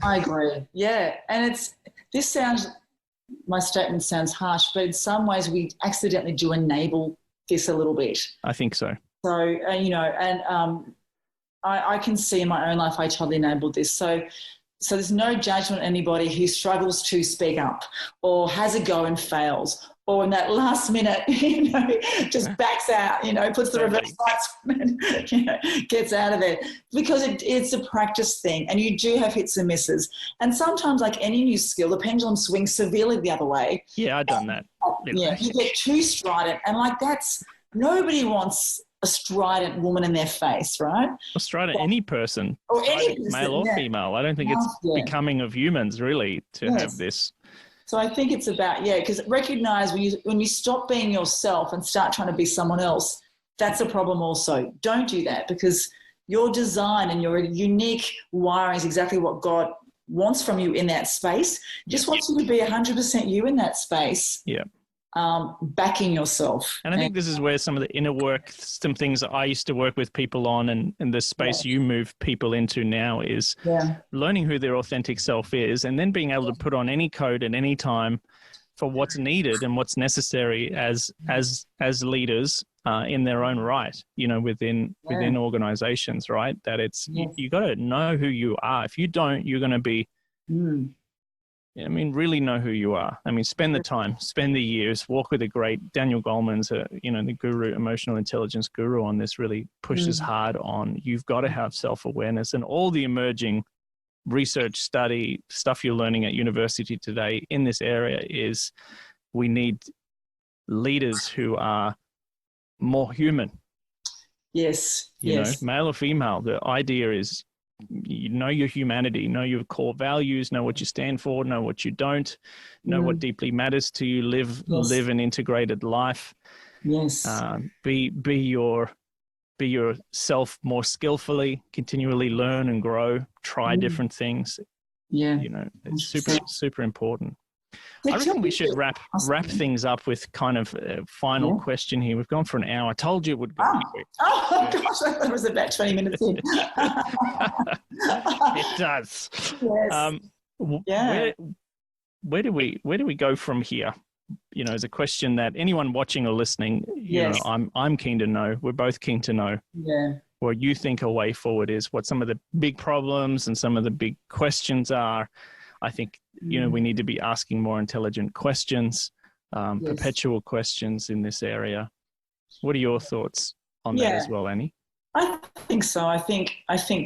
I agree. Yeah. And my statement sounds harsh, but in some ways we accidentally do enable this a little bit. I think so. So, I can see in my own life, I totally enabled this. So there's no judgment on anybody who struggles to speak up, or has a go and fails, or in that last minute, just backs out, puts the reverse lights on and, gets out of there. Because it's a practice thing, and you do have hits and misses. And sometimes, like any new skill, the pendulum swings severely the other way. Yeah, I've done that. Yeah, you get too strident, and nobody wants a strident woman in their face, right? Or strident any person, or any person, male or female. I don't think it's becoming of humans, really, to have this. So I think it's about, because recognize when you stop being yourself and start trying to be someone else, that's a problem also. Don't do that, because your design and your unique wiring is exactly what God wants from you in that space. He just wants you to be 100% you in that space. Yeah. Backing yourself. And I think this is where some of the inner work, some things that I used to work with people on, and the space you move people into now, is learning who their authentic self is, and then being able to put on any code at any time for what's needed and what's necessary as leaders, in their own right, within organizations, right? That it's, you got to know who you are. If you don't, you're going to be, really know who you are. Spend the time, spend the years, walk with a great Daniel Goleman's, the guru, emotional intelligence guru on this, really pushes hard on, you've got to have self-awareness, and all the emerging research study stuff you're learning at university today in this area is we need leaders who are more human. Yes. You know, male or female. The idea is, know your humanity, know your core values, know what you stand for, know what you don't, know what deeply matters to you, live an integrated life. Yes. Be yourself more skillfully, continually learn and grow, try different things. Yeah. It's super important. I reckon we should wrap things up with kind of a final question here. We've gone for an hour. I told you it would go quick. Oh, gosh, I thought it was about 20 minutes in. It does. Yes. Where do we go from here? It's a question that anyone watching or listening, I'm keen to know. We're both keen to know. Yeah. What you think a way forward is, what some of the big problems and some of the big questions are. I think, we need to be asking more intelligent questions, perpetual questions in this area. What are your thoughts on that as well, Annie? I think so. I think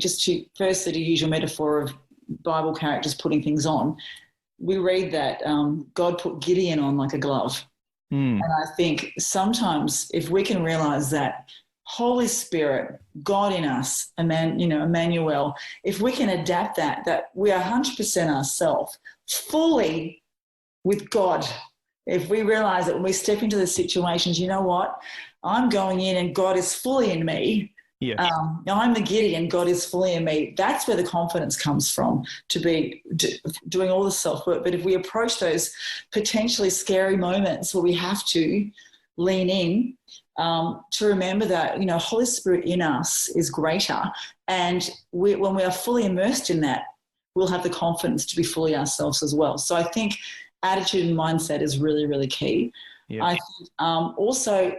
just to use your metaphor of Bible characters putting things on, we read that God put Gideon on like a glove. And I think sometimes if we can realize that Holy Spirit, God in us, Emmanuel, if we can adapt that we are 100% ourselves, fully with God, if we realize that when we step into the situations, you know what, I'm going in and God is fully in me. Yeah. I'm the Gideon, God is fully in me. That's where the confidence comes from, to be doing all the self-work. But if we approach those potentially scary moments where we have to lean in, to remember that, Holy Spirit in us is greater. And when we are fully immersed in that, we'll have the confidence to be fully ourselves as well. So I think attitude and mindset is really, really key. Yeah. I think also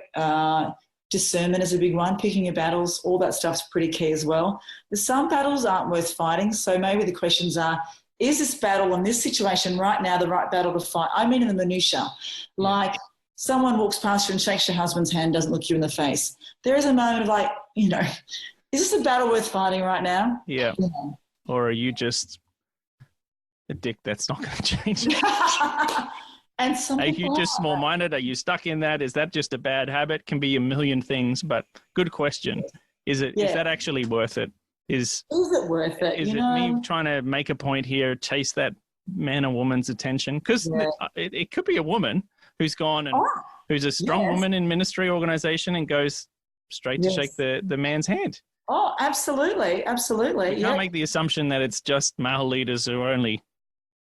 discernment is a big one, picking your battles, all that stuff's pretty key as well. There's some battles aren't worth fighting. So maybe the questions are, is this battle in this situation right now the right battle to fight? I mean in the minutiae, like someone walks past you and shakes your husband's hand, doesn't look you in the face. There is a moment of like, is this a battle worth fighting right now? Yeah. Or are you just a dick that's not going to change? And are you just small-minded? Are you stuck in that? Is that just a bad habit? Can be a million things, but good question. Is that actually worth it? Is it worth it? Is it me trying to make a point here, chase that man or woman's attention? Because it could be a woman who's gone and who's a strong woman in ministry organization and goes straight to shake the man's hand. Oh, absolutely. Absolutely. You can't make the assumption that it's just male leaders who only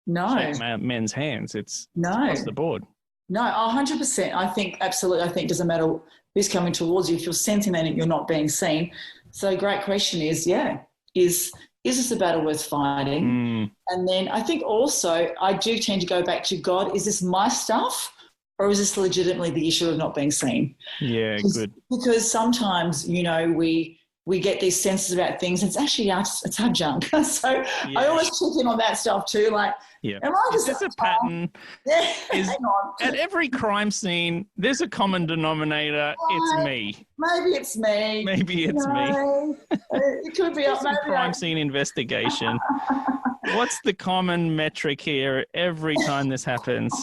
shake men's hands. It's across the board. No, 100%. I think absolutely. I think it doesn't matter who's coming towards you. If you're sensing that you're not being seen. So great question is this a battle worth fighting? And then I think also I do tend to go back to God. Is this my stuff? Or is this legitimately the issue of not being seen? Yeah, good. Because sometimes, we get these senses about things. It's actually it's our junk. So I always check in on that stuff too. Like, am I just is this a pattern? Yeah, hang on. At every crime scene, there's a common denominator. It's me. Maybe it's me. Maybe it's me. It could be a crime scene investigation. What's the common metric here every time this happens?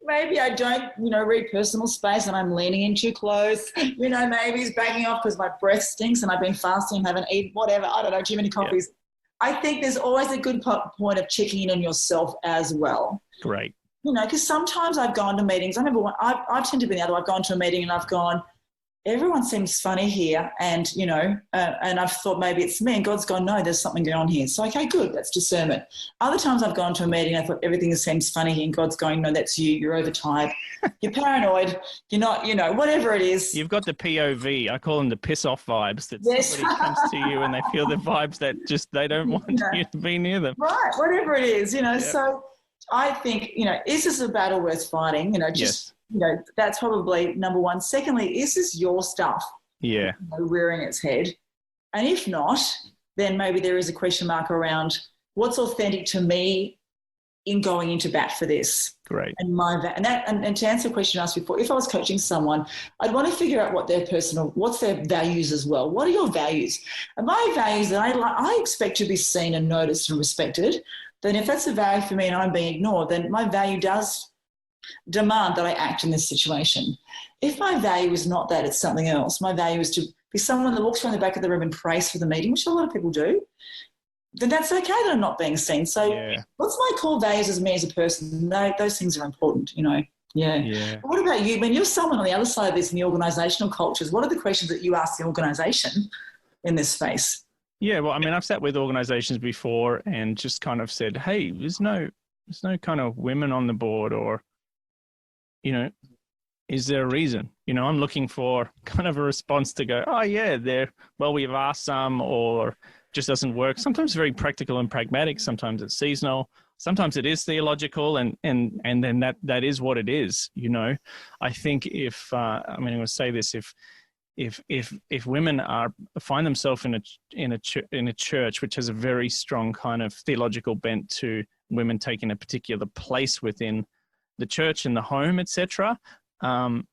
Maybe I don't, read personal space and I'm leaning in too close. Maybe he's backing off because my breath stinks and I've been fasting and haven't eaten, whatever. I don't know, too many coffees. Yeah. I think there's always a good point of checking in on yourself as well. Great. Because sometimes I've gone to meetings. I remember I've tended to be the other. I've gone to a meeting and I've gone, everyone seems funny here, and and I've thought maybe it's me, and God's gone, no, there's something going on here. So okay, good, that's discernment. Other times I've gone to a meeting and I thought everything seems funny here, and God's going, no, that's you. You're overtired. You're paranoid. You're not, whatever it is. You've got the POV. I call them the piss off vibes. That somebody comes to you and they feel the vibes that just they don't want you to be near them. Right, whatever it is, So I think, is this a battle worth fighting? that's probably number one. Secondly, is this your stuff? Yeah. Rearing its head. And if not, then maybe there is a question mark around what's authentic to me in going into bat for this. Great. And to answer a question asked before, if I was coaching someone, I'd want to figure out what's their values as well. What are your values? And my values that I expect to be seen and noticed and respected. Then if that's a value for me and I'm being ignored, then my value does demand that I act in this situation. If my value is not that, it's something else. My value is to be someone that walks around the back of the room and prays for the meeting, which a lot of people do. Then that's okay that I'm not being seen. So what's my core values as me as a person? No, those things are important, Yeah. What about you? When you're someone on the other side of this in the organisational cultures, what are the questions that you ask the organisation in this space? Yeah, well, I mean, I've sat with organisations before and just kind of said, hey, there's no kind of women on the board, or, is there a reason? I'm looking for kind of a response to go, oh, yeah, we've asked some, or just doesn't work. Sometimes very practical and pragmatic. Sometimes it's seasonal. Sometimes it is theological, and then that is what it is. I think I'm going to say this: if women find themselves in a church which has a very strong kind of theological bent to women taking a particular place within the church and the home, etc., I'm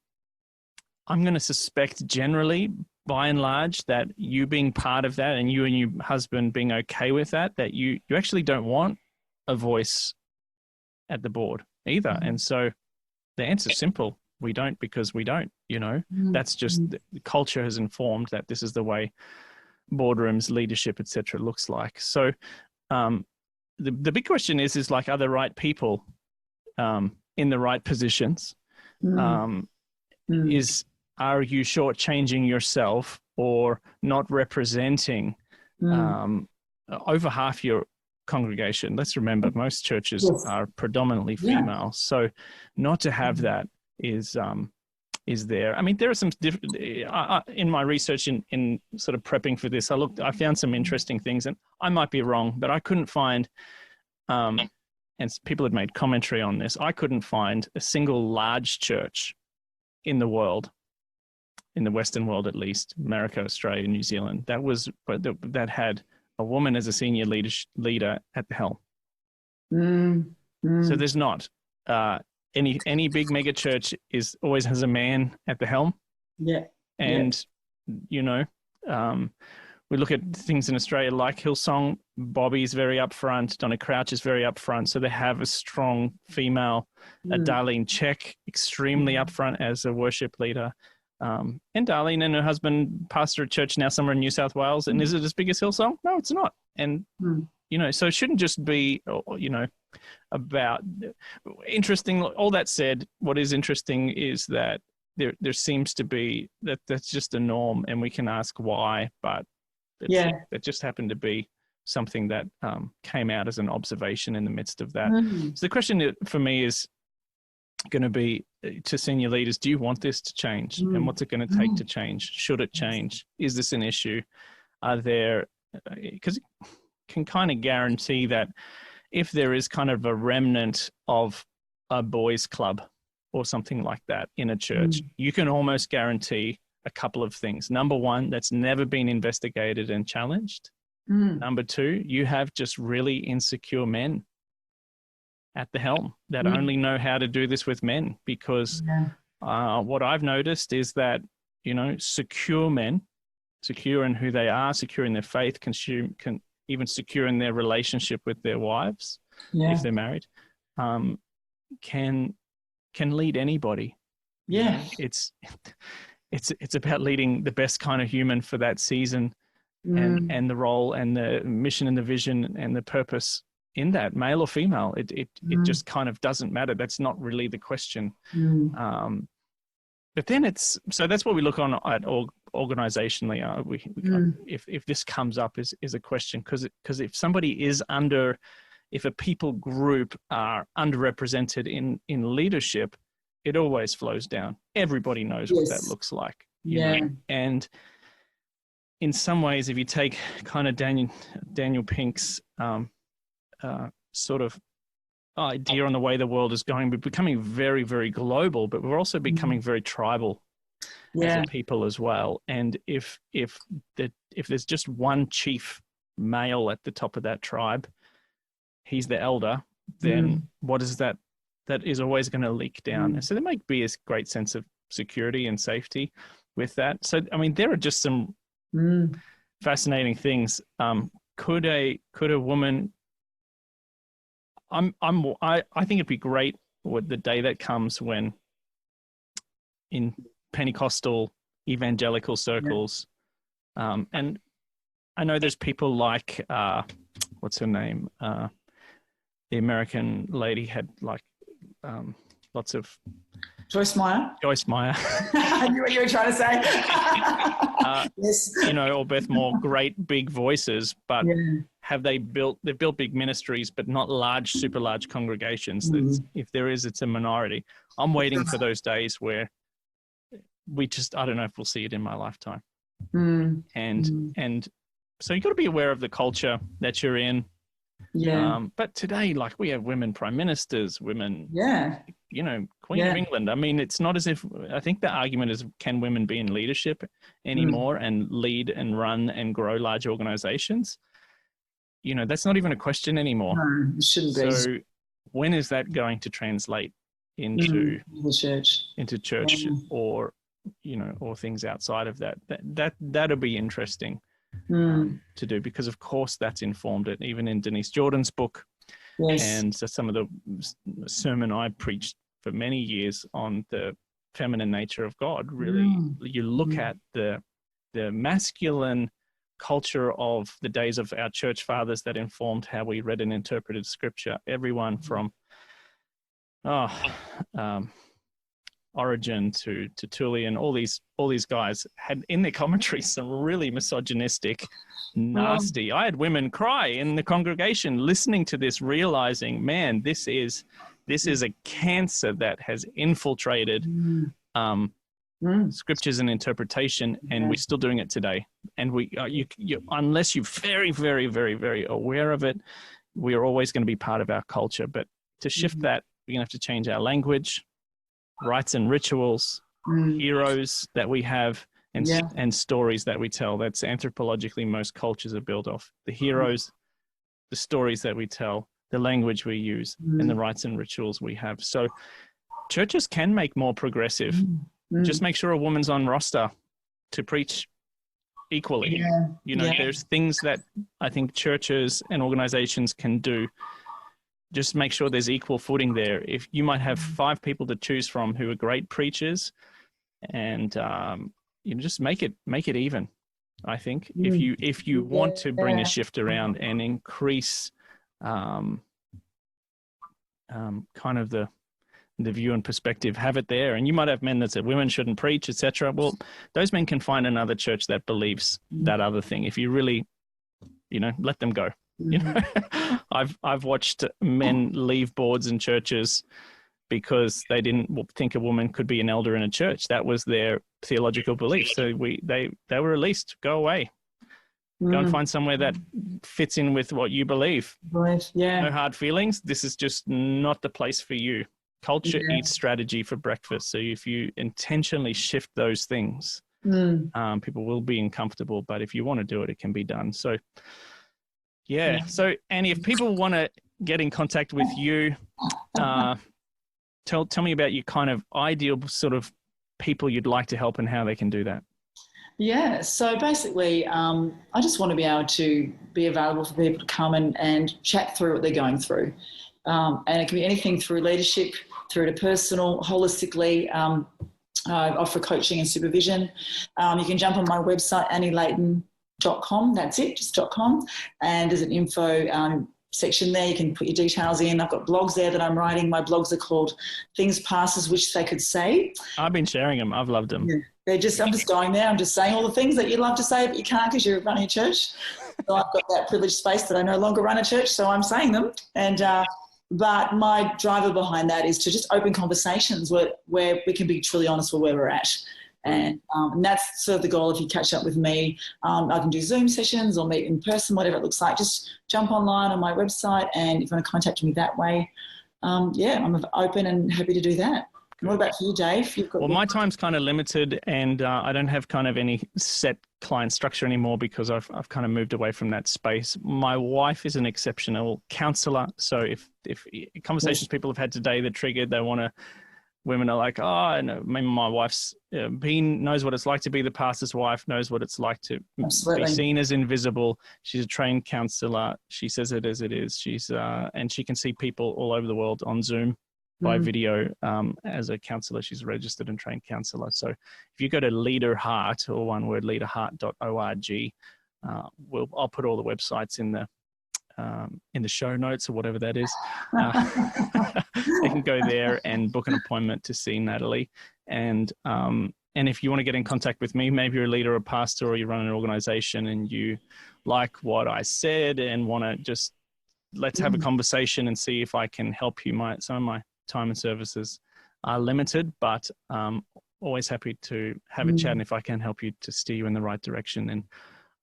going to suspect generally, by and large, that you being part of that and your husband being okay with that you actually don't want a voice at the board either. Mm-hmm. And so the answer is simple. We don't, because we don't, Mm-hmm. That's just the culture has informed that this is the way boardrooms, leadership, etc. looks like. So the big question is like, are the right people in the right positions? Mm-hmm. Are you shortchanging yourself or not representing over half your congregation? Let's remember, most churches are predominantly female. Yeah. So not to have that is there. I mean, there are some different, in my research in sort of prepping for this, I found some interesting things, and I might be wrong, but I couldn't find, and people had made commentary on this, I couldn't find a single large church in the world, in the Western world at least, America, Australia, New Zealand, that had a woman as a senior leader at the helm. So there's not. Any big mega church always has a man at the helm. Yeah. And, we look at things in Australia like Hillsong. Bobby's very upfront. Donna Crouch is very upfront. So they have a strong female. Darlene Check, extremely upfront as a worship leader. And Darlene and her husband pastor a church now somewhere in New South Wales. And is it as big as Hillsong? No, it's not. And, so it shouldn't just be, about interesting. All that said, what is interesting is that there seems to be that's just a norm, and we can ask why, but that just happened to be something that came out as an observation in the midst of that. So the question for me is going to be to senior leaders: do you want this to change? And what's it going to take to change? Should it change? Is this an issue? Are there, because it can kind of guarantee that if there is kind of a remnant of a boys' club or something like that in a church, you can almost guarantee a couple of things. Number one, that's never been investigated and challenged. Number two, you have just really insecure men at the helm that only know how to do this with men, because what I've noticed is that, secure men, secure in who they are, secure in their faith, can even secure in their relationship with their wives, if they're married, can lead anybody. Yeah. It's about leading the best kind of human for that season, and the role and the mission and the vision and the purpose in that, male or female. It just kind of doesn't matter. That's not really the question. But then so that's what we look on at organizationally. If this comes up is a question, because if somebody is if a people group are underrepresented in leadership, it always flows down. Everybody knows what that looks like. You know? And in some ways, if you take kind of Daniel Pink's sort of idea on the way the world is going. We're becoming very, very global, but we're also becoming very tribal as a people as well. And if there's just one chief male at the top of that tribe, he's the elder, then what is that? That is always going to leak down. And so there might be a great sense of security and safety with that. So, I mean, there are just some fascinating things. Could a woman, I think it'd be great with the day that comes when in Pentecostal evangelical circles, and I know there's people like, what's her name? The American lady had like lots of... Joyce Meyer. I knew what you were trying to say. Yes. You know, or Beth Moore, great big voices, but they've built big ministries, but not large, super large congregations. If there is, it's a minority. I'm waiting for those days where I don't know if we'll see it in my lifetime. And so you've got to be aware of the culture that you're in. But today, like, we have women prime ministers, women, you know, Queen of England. I mean, it's not as if, I think the argument is, can women be in leadership anymore and lead and run and grow large organizations? You know, that's not even a question anymore. No, it shouldn't be. So when is that going to translate into church or, you know, or things outside of that? That'll be interesting to do, because of course that's informed it, even in Denise Jordan's book. And so some of the sermon I preached for many years on the feminine nature of God, really, you look at the masculine culture of the days of our church fathers that informed how we read and interpreted scripture. Everyone from Origen to Tertullian, all these guys had in their commentaries some really misogynistic, nasty. I had women cry in the congregation listening to this, realizing, man, this is a cancer that has infiltrated scriptures and interpretation, and we're still doing it today. And unless you're very, very, very, very aware of it, we are always going to be part of our culture. But to shift that, we're going to have to change our language, rites and rituals, heroes that we have, and stories that we tell. That's anthropologically most cultures are built off. The heroes, the stories that we tell, the language we use, and the rites and rituals we have. So churches can make more progressive. Just make sure a woman's on roster to preach equally. You know, there's things that I think churches and organizations can do. Just make sure there's equal footing there. If you might have 5 people to choose from who are great preachers, and you know, just make it even. I think if you want to bring a shift around and increase kind of the view and perspective, have it there. And you might have men that said women shouldn't preach, etc. Well, those men can find another church that believes that other thing. If you really, you know, let them go. You know, I've watched men leave boards in churches because they didn't think a woman could be an elder in a church. That was their theological belief. So they were released. Go away. Go and find somewhere that fits in with what you believe. No hard feelings. This is just not the place for you. Culture eats strategy for breakfast. So if you intentionally shift those things, people will be uncomfortable. But if you want to do it, it can be done. So So Annie, if people want to get in contact with you, tell me about your kind of ideal sort of people you'd like to help and how they can do that. Yeah, so basically, I just want to be able to be available for people to come and chat through what they're going through. And it can be anything through leadership, through to personal, holistically. I offer coaching and supervision. You can jump on my website, annielayton.com. That's it, just .com. And there's an info section there. You can put your details in. I've got blogs there that I'm writing. My blogs are called Things Pastors Wish They Could Say. I've been sharing them. I've loved them. Yeah. I'm just going there. I'm just saying all the things that you'd love to say, but you can't because you're running a church. So I've got that privileged space that I no longer run a church, so I'm saying them. And but my driver behind that is to just open conversations where we can be truly honest with where we're at. And that's sort of the goal. If you catch up with me, I can do Zoom sessions or meet in person, whatever it looks like. Just jump online on my website, and if you want to contact me that way. yeah, I'm open and happy to do that. What about you, Dave? Well, my time's kind of limited, and I don't have kind of any set client structure anymore because I've kind of moved away from that space. My wife is an exceptional counselor, so if conversations people have had today that triggered, women are like, oh, no, maybe my wife's knows what it's like to be the pastor's wife, knows what it's like to be seen as invisible. She's a trained counselor. She says it as it is. She's and she can see people all over the world on Zoom by video as a counselor. She's a registered and trained counselor. So if you go to Leader Heart, or one word, leaderheart.org, I'll put all the websites in the show notes or whatever that is. They can go there and book an appointment to see Natalie. And if you want to get in contact with me, maybe you're a leader or pastor, or you run an organization and you like what I said and want to just let's have a conversation and see if I can help you. Some of my time and services are limited, but always happy to have a chat, and if I can help you, to steer you in the right direction. And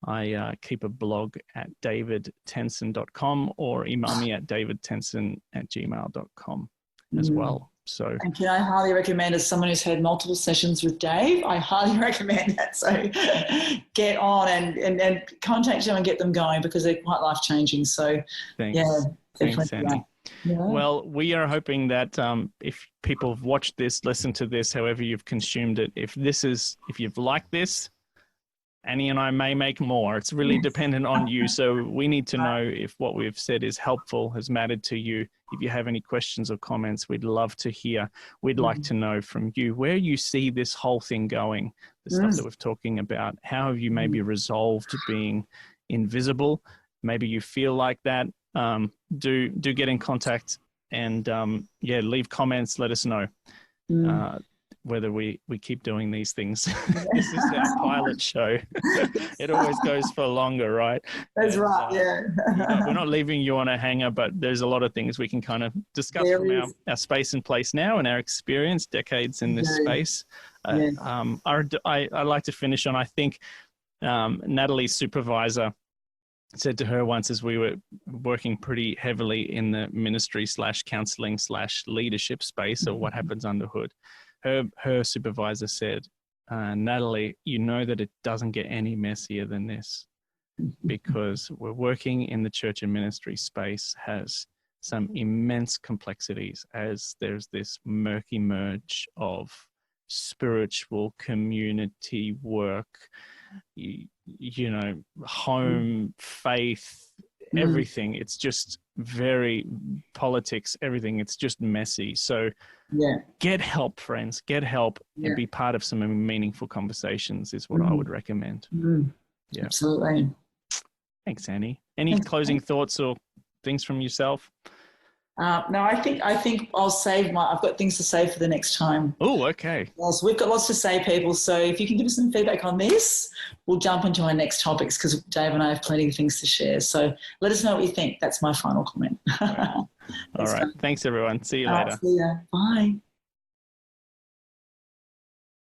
I keep a blog at davidtenson.com, or email me at davidtenson@gmail.com as well. So, and can I highly recommend, as someone who's had multiple sessions with Dave, I highly recommend that. So get on and contact them and get them going, because they're quite life-changing. So thanks. Yeah, thanks, Annie. Yeah. Well, we are hoping that if people have watched this, listened to this, however you've consumed it, if you've liked this, Annie and I may make more. It's really dependent on you. So we need to know if what we've said is helpful, has mattered to you. If you have any questions or comments, we'd love to hear. We'd like to know from you where you see this whole thing going, the stuff that we're talking about. How have you maybe resolved being invisible? Maybe you feel like that. Do get in contact and leave comments. Let us know whether we keep doing these things. This is our pilot show. It always goes for longer, right? That's right. Yeah. We're not leaving you on a hanger, but there's a lot of things we can kind of discuss from our space and place now and our experience, decades in this space. I like to finish on, I think Natalie's supervisor said to her once, as we were working pretty heavily in the ministry / counseling / leadership space, or what happens under hood, her supervisor said, Natalie, you know that it doesn't get any messier than this, because we're working in the church and ministry space has some immense complexities, as there's this murky merge of spiritual community work, home, faith, everything. It's just very politics, everything. It's just messy. So get help, friends, get help and be part of some meaningful conversations is what I would recommend. Yeah, absolutely. Thanks, Annie. Any closing thoughts or things from yourself? No, I think I'll save I've got things to say for the next time. Oh, okay. Yes, we've got lots to say, people. So if you can give us some feedback on this, we'll jump into our next topics, because Dave and I have plenty of things to share. So let us know what you think. That's my final comment. All right. Thanks, everyone. See you later. See ya. Bye.